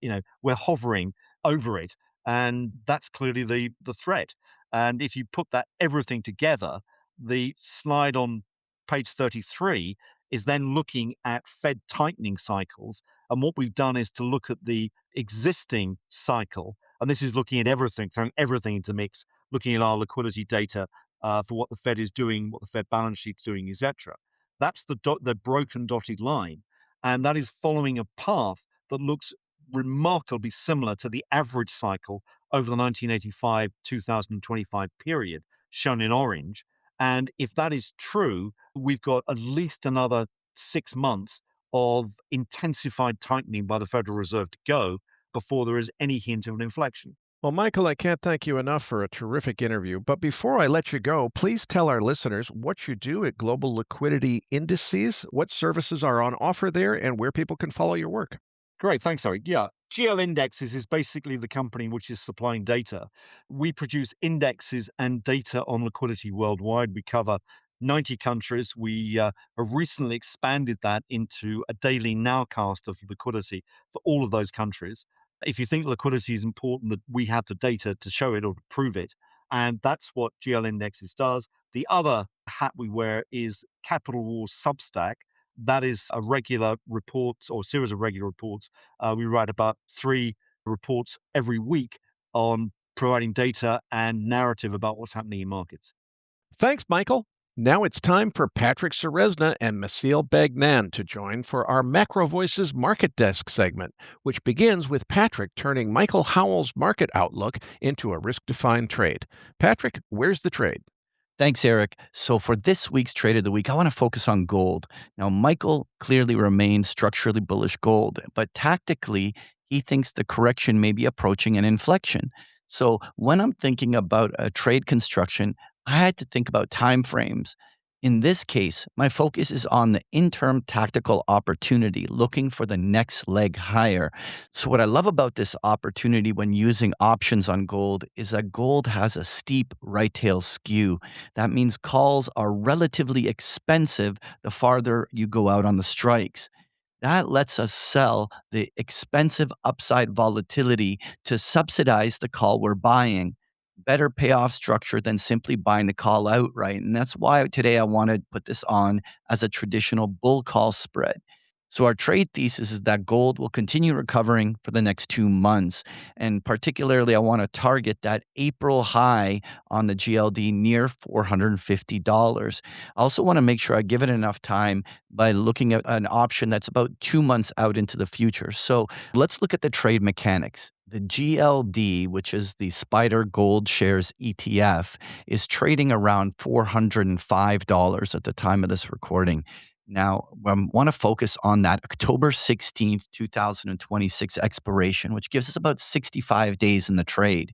we're hovering over it. And that's clearly the threat. And if you put that everything together, the slide on page 33 is then looking at Fed tightening cycles. And what we've done is to look at the existing cycle. And this is looking at everything, throwing everything into mix, looking at our liquidity data for what the Fed is doing, what the Fed balance sheet's doing, etc. That's the broken dotted line. And that is following a path that looks remarkably similar to the average cycle over the 1985-2025 period, shown in orange. And if that is true, we've got at least another 6 months of intensified tightening by the Federal Reserve to go before there is any hint of an inflection. Well, Michael, I can't thank you enough for a terrific interview. But before I let you go, please tell our listeners what you do at Global Liquidity Indices, what services are on offer there, and where people can follow your work. Great, thanks, Eric. Yeah, GL Indexes is basically the company which is supplying data. We produce indexes and data on liquidity worldwide. We cover 90 countries. We have recently expanded that into a daily nowcast of liquidity for all of those countries. If you think liquidity is important, that we have the data to show it or to prove it. And that's what GL Indexes does. The other hat we wear is Capital Wars Substack. That is a regular report or series of regular reports. We write about 3 reports every week on providing data and narrative about what's happening in markets. Thanks, Michael. Now it's time for Patrick Seresna and Masil Begnan to join for our MacroVoices Market Desk segment, which begins with Patrick turning Michael Howell's market outlook into a risk-defined trade. Patrick, where's the trade? Thanks, Eric. So for this week's Trade of the Week, I want to focus on gold. Now, Michael clearly remains structurally bullish gold, but tactically, he thinks the correction may be approaching an inflection. So when I'm thinking about a trade construction, I had to think about time frames. In this case, my focus is on the interim tactical opportunity, looking for the next leg higher. So, what I love about this opportunity when using options on gold is that gold has a steep right tail skew. That means calls are relatively expensive the farther you go out on the strikes. That lets us sell the expensive upside volatility to subsidize the call we're buying. Better payoff structure than simply buying the call outright. And that's why today I want to put this on as a traditional bull call spread. So, our trade thesis is that gold will continue recovering for the next 2 months. And particularly, I want to target that April high on the GLD near $450. I also want to make sure I give it enough time by looking at an option that's about 2 months out into the future. So, let's look at the trade mechanics. The GLD, which is the Spider Gold Shares ETF, is trading around $405 at the time of this recording. Now, I want to focus on that October 16th, 2026 expiration, which gives us about 65 days in the trade.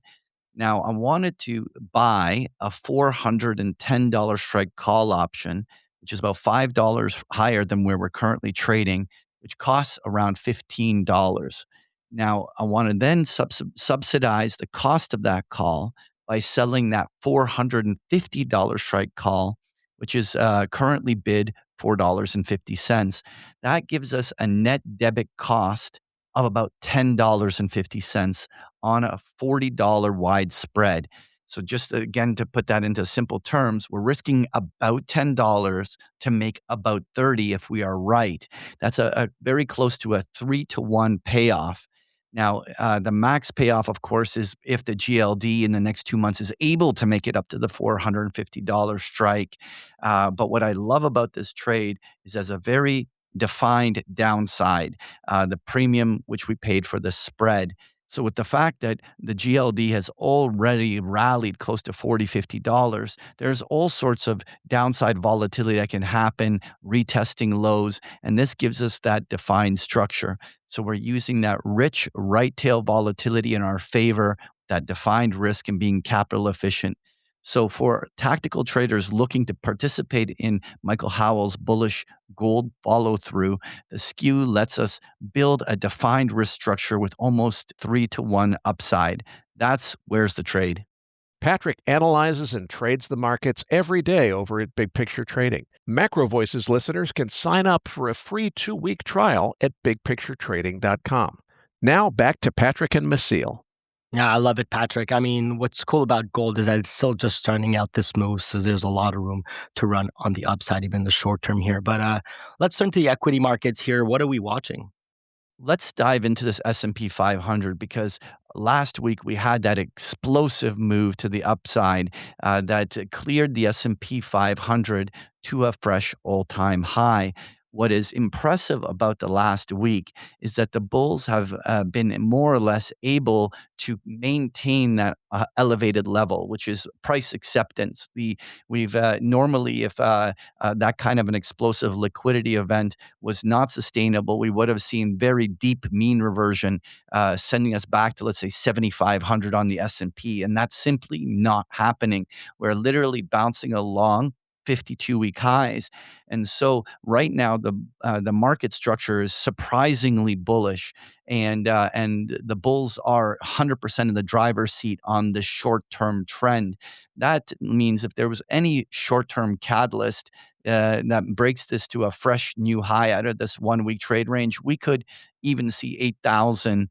Now, I wanted to buy a $410 strike call option, which is about $5 higher than where we're currently trading, which costs around $15. Now, I want to then subsidize the cost of that call by selling that $450 strike call, which is currently bid $4.50. That gives us a net debit cost of about $10.50 on a $40 wide spread. So just again, to put that into simple terms, we're risking about $10 to make about 30 if we are right. That's a very close to a 3-to-1 payoff. Now, the max payoff, of course, is if the GLD in the next 2 months is able to make it up to the $450 strike. But what I love about this trade is as a very defined downside, the premium which we paid for the spread. So with the fact that the GLD has already rallied close to $40, $50, there's all sorts of downside volatility that can happen, retesting lows, and this gives us that defined structure. So we're using that rich right tail volatility in our favor, that defined risk and being capital efficient. So for tactical traders looking to participate in Michael Howell's bullish gold follow through, the skew lets us build a defined risk structure with almost 3-to-1 upside. That's where's the trade. Patrick analyzes and trades the markets every day over at Big Picture Trading. MacroVoices listeners can sign up for a free 2-week trial at bigpicturetrading.com. Now back to Patrick and Masil. Yeah, I love it, Patrick. I mean, what's cool about gold is that it's still just starting out this move, so there's a lot of room to run on the upside, even in the short term here. But let's turn to the equity markets here. What are we watching? Let's dive into this S&P 500 because last week we had that explosive move to the upside that cleared the S&P 500 to a fresh all-time high. What is impressive about the last week is that the bulls have been more or less able to maintain that elevated level, which is price acceptance. We've normally, if that kind of an explosive liquidity event was not sustainable, we would have seen very deep mean reversion, sending us back to, let's say, 7,500 on the S&P, and that's simply not happening. We're literally bouncing along 52-week highs. And so right now the market structure is surprisingly bullish, and the bulls are 100% in the driver's seat on the short-term trend. That means if there was any short-term catalyst that breaks this to a fresh new high out of this 1-week trade range, we could even see 8,000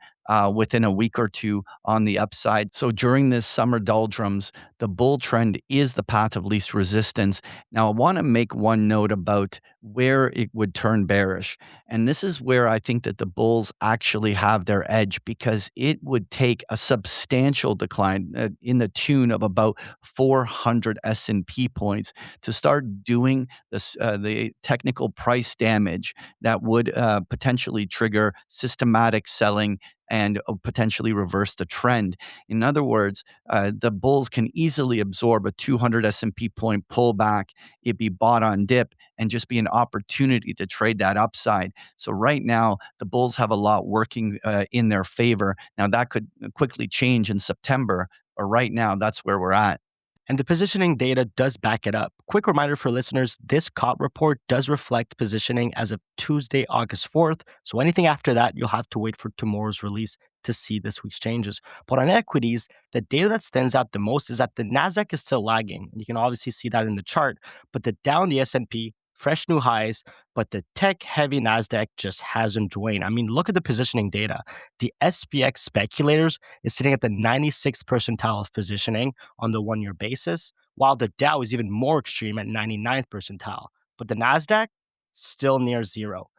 within a week or two on the upside. So during this summer doldrums, the bull trend is the path of least resistance. Now, I want to make one note about where it would turn bearish. And this is where I think that the bulls actually have their edge, because it would take a substantial decline in the tune of about 400 S&P points to start doing this, the technical price damage that would potentially trigger systematic selling and potentially reverse the trend. In other words, the bulls can easily absorb a 200 S&P point pullback, it be bought on dip, and just be an opportunity to trade that upside. So right now, the bulls have a lot working in their favor. Now, that could quickly change in September, but right now, that's where we're at. And the positioning data does back it up. Quick reminder for listeners, this COT report does reflect positioning as of Tuesday, August 4th. So anything after that, you'll have to wait for tomorrow's release to see this week's changes. But on equities, the data that stands out the most is that the Nasdaq is still lagging. You can obviously see that in the chart, but the Dow and the S&P, fresh new highs, but the tech-heavy Nasdaq just hasn't waned. I mean, look at the positioning data. The SPX speculators is sitting at the 96th percentile of positioning on the 1-year basis, while the Dow is even more extreme at 99th percentile. But the Nasdaq, still near zero.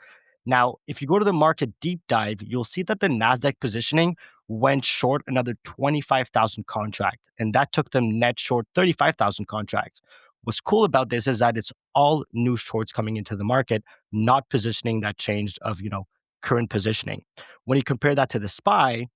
Now, if you go to the market deep dive, you'll see that the Nasdaq positioning went short another 25,000 contracts, and that took them net short 35,000 contracts. What's cool about this is that it's all new shorts coming into the market, not positioning that changed of, current positioning. When you compare that to the SPY,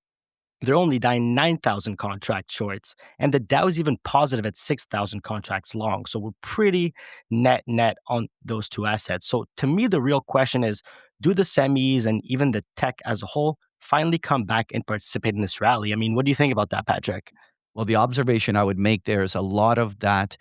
they're only down 9,000 contract shorts, and the Dow is even positive at 6,000 contracts long. So we're pretty net on those two assets. So to me, the real question is, do the semis and even the tech as a whole finally come back and participate in this rally? I mean, what do you think about that, Patrick? Well, the observation I would make there is a lot of that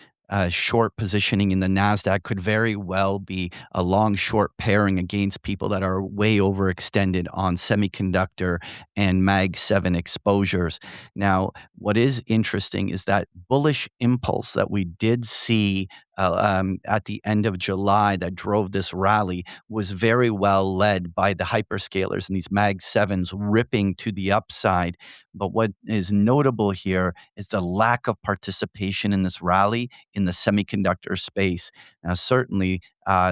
short positioning in the NASDAQ could very well be a long short pairing against people that are way overextended on semiconductor and Mag 7 exposures. Now, what is interesting is that bullish impulse that we did see at the end of July that drove this rally was very well led by the hyperscalers and these Mag 7s ripping to the upside. But what is notable here is the lack of participation in this rally in the semiconductor space. Now, certainly,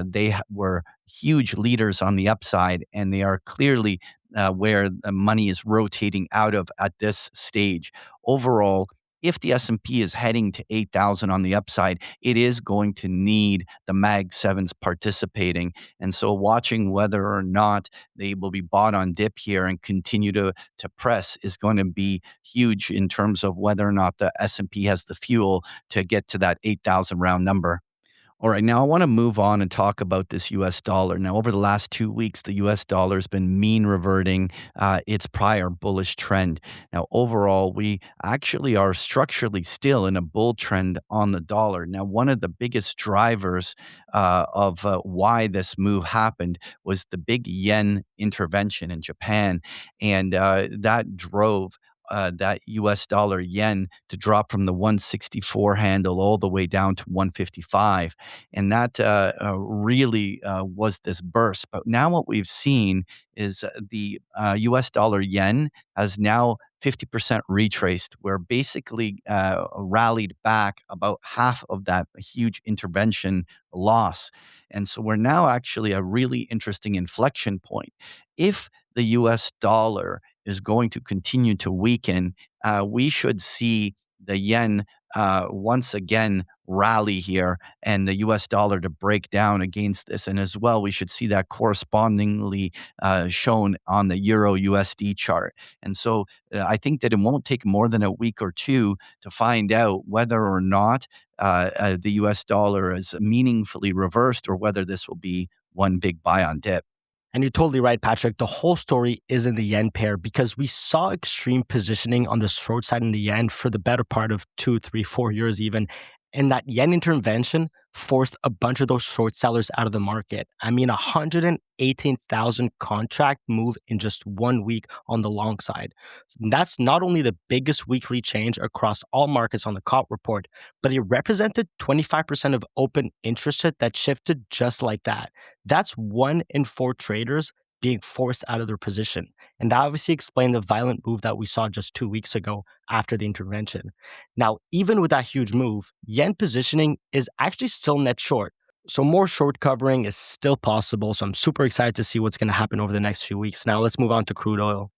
they were huge leaders on the upside, and they are clearly where the money is rotating out of at this stage. Overall, if the S&P is heading to 8,000 on the upside, it is going to need the Mag 7s participating. And so watching whether or not they will be bought on dip here and continue to press is going to be huge in terms of whether or not the S&P has the fuel to get to that 8,000 round number. All right, now I want to move on and talk about this US dollar. Now, over the last 2 weeks, the US dollar has been mean reverting its prior bullish trend. Now, overall, we actually are structurally still in a bull trend on the dollar. Now, one of the biggest drivers of why this move happened was the big yen intervention in Japan, and that drove that US dollar yen to drop from the 164 handle all the way down to 155. And that really was this burst. But now what we've seen is the US dollar yen has now 50% retraced, where basically rallied back about half of that huge intervention loss. And so we're now actually a really interesting inflection point. If the US dollar is going to continue to weaken, we should see the yen once again rally here and the US dollar to break down against this. And as well, we should see that correspondingly shown on the Euro USD chart. And so I think that it won't take more than a week or two to find out whether or not the US dollar is meaningfully reversed or whether this will be one big buy on dip. And you're totally right, Patrick. The whole story is in the yen pair because we saw extreme positioning on the short side in the yen for the better part of 2, 3, 4 years even. And that yen intervention forced a bunch of those short sellers out of the market. I mean, 118,000 contract move in just 1 week on the long side. And that's not only the biggest weekly change across all markets on the COP report, but it represented 25% of open interest that shifted just like that. That's 1 in 4 traders being forced out of their position. And that obviously explained the violent move that we saw just 2 weeks ago after the intervention. Now, even with that huge move, yen positioning is actually still net short. So more short covering is still possible. So I'm super excited to see what's going to happen over the next few weeks. Now let's move on to crude oil.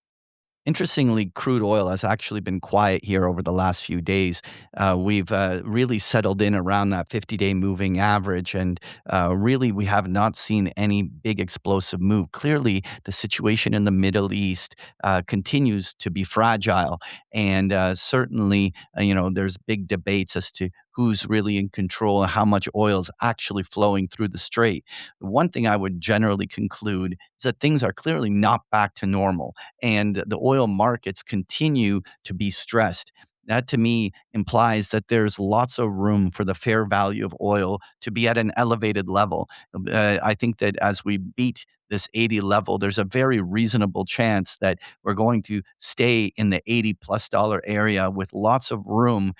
Interestingly, crude oil has actually been quiet here over the last few days. We've really settled in around that 50-day moving average, and really we have not seen any big explosive move. Clearly, the situation in the Middle East continues to be fragile, and certainly, there's big debates as to who's really in control and how much oil is actually flowing through the strait. The one thing I would generally conclude is that things are clearly not back to normal and the oil markets continue to be stressed. That to me implies that there's lots of room for the fair value of oil to be at an elevated level. I think that as we beat this 80 level, there's a very reasonable chance that we're going to stay in the $80+ area with lots of room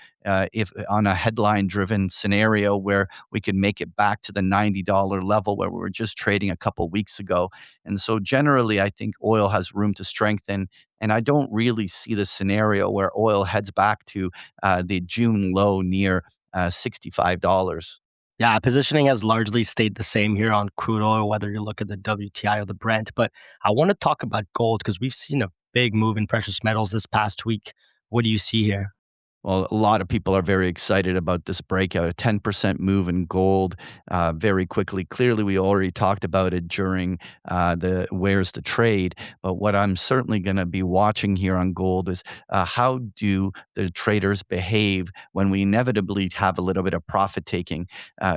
if on a headline driven scenario where we could make it back to the $90 level where we were just trading a couple weeks ago. And so generally, I think oil has room to strengthen. And I don't really see the scenario where oil heads back to the June low near $65. Yeah, positioning has largely stayed the same here on crude oil, whether you look at the WTI or the Brent. But I want to talk about gold because we've seen a big move in precious metals this past week. What do you see here? Well, a lot of people are very excited about this breakout, a 10% move in gold very quickly. Clearly, we already talked about it during the Where's the Trade. But what I'm certainly going to be watching here on gold is how do the traders behave when we inevitably have a little bit of profit taking?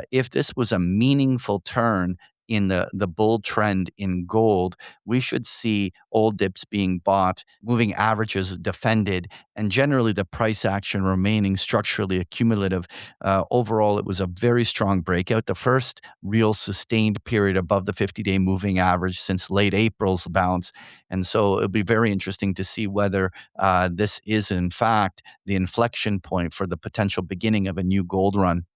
If this was a meaningful turn in the bull trend in gold, we should see old dips being bought, moving averages defended, and generally the price action remaining structurally accumulative. Overall, it was a very strong breakout, the first real sustained period above the 50-day moving average since late April's bounce. And so it'll be very interesting to see whether this is, in fact, the inflection point for the potential beginning of a new gold run.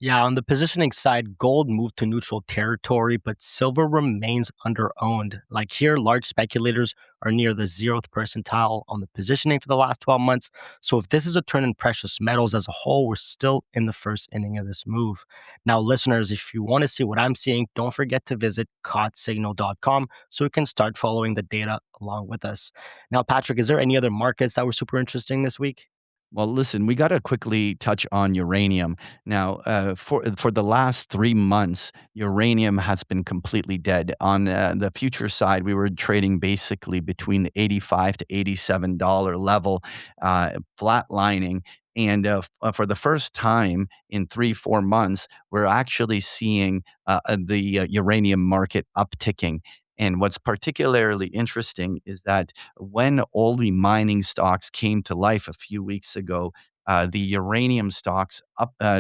Yeah, on the positioning side, gold moved to neutral territory, but silver remains underowned. Like here, large speculators are near the 0th percentile on the positioning for the last 12 months. So if this is a turn in precious metals as a whole, we're still in the first inning of this move. Now, listeners, if you want to see what I'm seeing, don't forget to visit caughtsignal.com so you can start following the data along with us. Now, Patrick, is there any other markets that were super interesting this week? Well, listen, we got to quickly touch on uranium. Now, for the last 3 months, uranium has been completely dead. On the future side, we were trading basically between the $85 to $87 level, flatlining. And for the first time in 3 4 months, we're actually seeing the uranium market upticking. And what's particularly interesting is that when all the mining stocks came to life a few weeks ago, the uranium stocks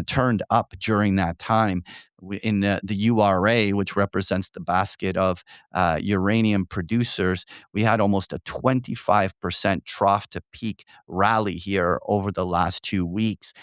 turned up during that time. In the URA, which represents the basket of uranium producers, we had almost a 25% trough to peak rally here over the last 2 weeks.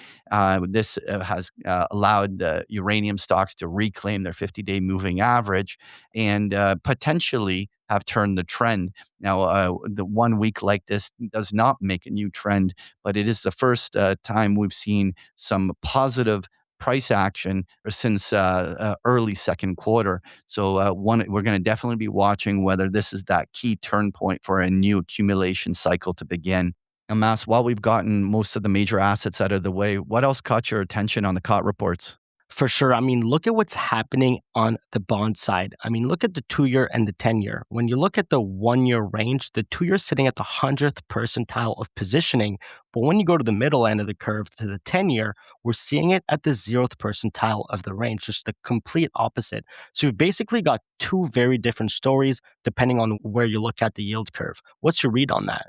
This has allowed the uranium stocks to reclaim their 50-day moving average and potentially have turned the trend. Now, the 1 week like this does not make a new trend, but it is the first time we've seen some positive price action since early second quarter. So, we're going to definitely be watching whether this is that key turn point for a new accumulation cycle to begin. And Mas, while we've gotten most of the major assets out of the way, what else caught your attention on the COT reports? For sure. I mean, look at what's happening on the bond side. I mean, look at the 2 year and the 10 year. When you look at the 1 year range, the 2 year is sitting at the 100th percentile of positioning. But when you go to the middle end of the curve to the 10 year, we're seeing it at the 0th percentile of the range, just the complete opposite. So you've basically got two very different stories depending on where you look at the yield curve. What's your read on that?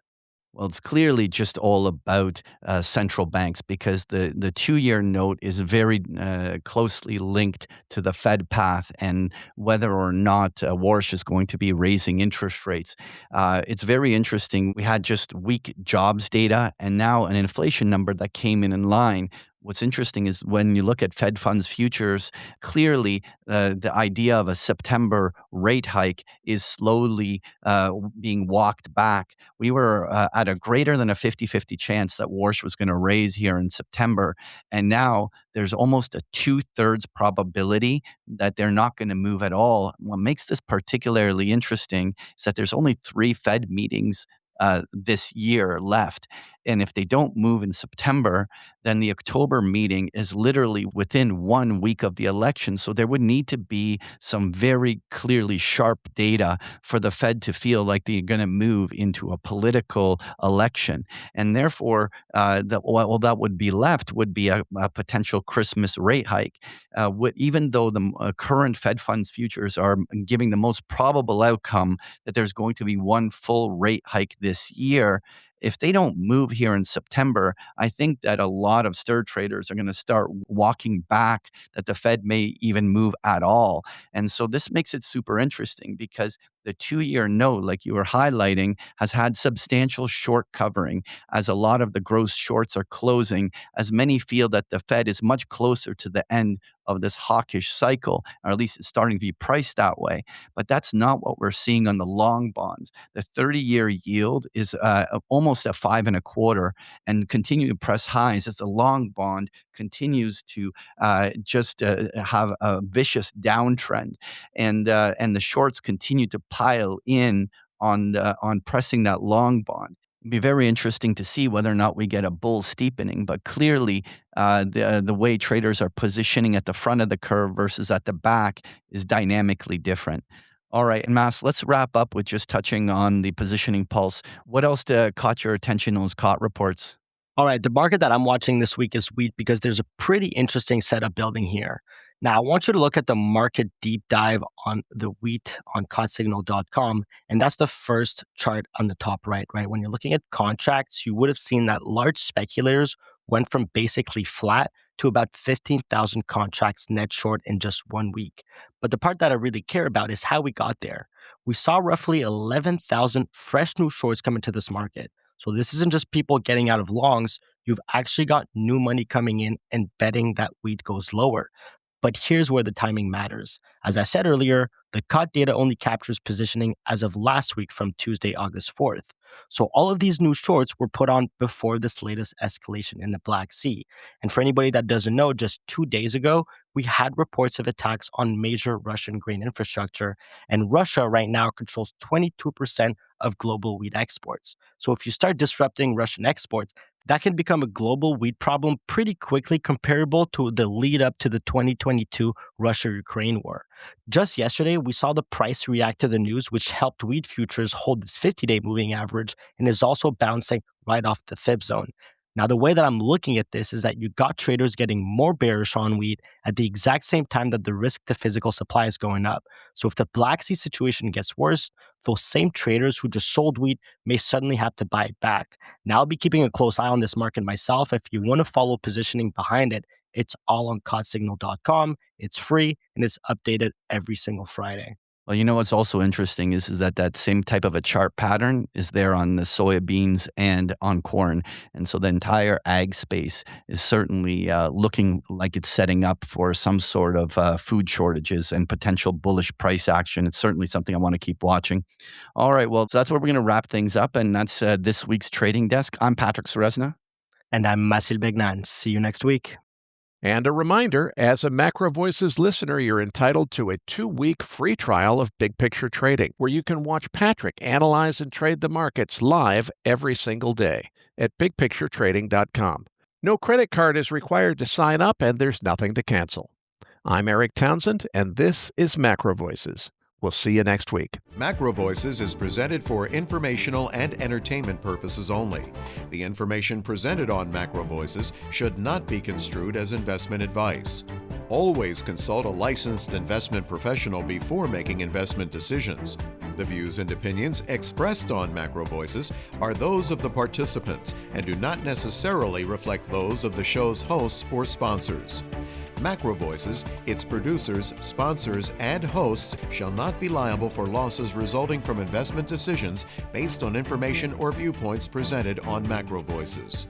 Well, it's clearly just all about central banks because the 2 year note is very closely linked to the Fed path and whether or not Warsh is going to be raising interest rates. It's very interesting. We had just weak jobs data and now an inflation number that came in line. What's interesting is when you look at Fed funds futures, clearly the idea of a September rate hike is slowly being walked back. We were at a greater than a 50-50 chance that Warsh was going to raise here in September. And now there's almost a 2/3 probability that they're not going to move at all. What makes this particularly interesting is that there's only 3 Fed meetings this year left. And if they don't move in September, then the October meeting is literally within 1 week of the election. So there would need to be some very clearly sharp data for the Fed to feel like they're going to move into a political election. And therefore, what that would be left would be a potential Christmas rate hike. Even though the current Fed funds futures are giving the most probable outcome that there's going to be one full rate hike this year, if they don't move here in September, I think that a lot of stir traders are going to start walking back that the Fed may even move at all. And so this makes it super interesting because the 2 year note, like you were highlighting, has had substantial short covering as a lot of the gross shorts are closing, as many feel that the Fed is much closer to the end of this hawkish cycle, or at least it's starting to be priced that way. But that's not what we're seeing on the long bonds. The 30-year yield is almost at 5.25 and continue to press highs as the long bond continues to just have a vicious downtrend, and the shorts continue to pile in on pressing that long bond. It'd be very interesting to see whether or not we get a bull steepening, but clearly the way traders are positioning at the front of the curve versus at the back is dynamically different. All right, and Mas, let's wrap up with just touching on the positioning pulse. What else caught your attention in those COT reports? All right, the market that I'm watching this week is wheat because there's a pretty interesting setup building here. Now, I want you to look at the market deep dive on the wheat on caughtsignal.com, and that's the first chart on the top right? When you're looking at contracts, you would have seen that large speculators went from basically flat to about 15,000 contracts net short in just 1 week. But the part that I really care about is how we got there. We saw roughly 11,000 fresh new shorts come into this market. So this isn't just people getting out of longs. You've actually got new money coming in and betting that wheat goes lower. But here's where the timing matters. As I said earlier, the COT data only captures positioning as of last week from Tuesday, August 4th. So all of these new shorts were put on before this latest escalation in the Black Sea. And for anybody that doesn't know, just 2 days ago, we had reports of attacks on major Russian grain infrastructure. And Russia right now controls 22% of global wheat exports. So if you start disrupting Russian exports, that can become a global wheat problem pretty quickly, comparable to the lead up to the 2022 Russia-Ukraine war. Just yesterday, we saw the price react to the news, which helped wheat futures hold its 50-day moving average and is also bouncing right off the fib zone. Now, the way that I'm looking at this is that you got traders getting more bearish on wheat at the exact same time that the risk to physical supply is going up. So if the Black Sea situation gets worse, those same traders who just sold wheat may suddenly have to buy it back. Now, I'll be keeping a close eye on this market myself. If you want to follow positioning behind it, it's all on codsignal.com. It's free and it's updated every single Friday. Well, you know what's also interesting is that same type of a chart pattern is there on the soybeans and on corn. And so the entire ag space is certainly looking like it's setting up for some sort of food shortages and potential bullish price action. It's certainly something I want to keep watching. All right, well, so that's where we're going to wrap things up. And that's this week's Trading Desk. I'm Patrick Ceresna. And I'm Masil Begnan. See you next week. And a reminder, as a MacroVoices listener, you're entitled to a 2-week free trial of Big Picture Trading, where you can watch Patrick analyze and trade the markets live every single day at bigpicturetrading.com. No credit card is required to sign up, and there's nothing to cancel. I'm Eric Townsend, and this is MacroVoices. We'll see you next week. MacroVoices is presented for informational and entertainment purposes only. The information presented on MacroVoices should not be construed as investment advice. Always consult a licensed investment professional before making investment decisions. The views and opinions expressed on MacroVoices are those of the participants and do not necessarily reflect those of the show's hosts or sponsors. MacroVoices, its producers, sponsors, and hosts shall not be liable for losses resulting from investment decisions based on information or viewpoints presented on MacroVoices.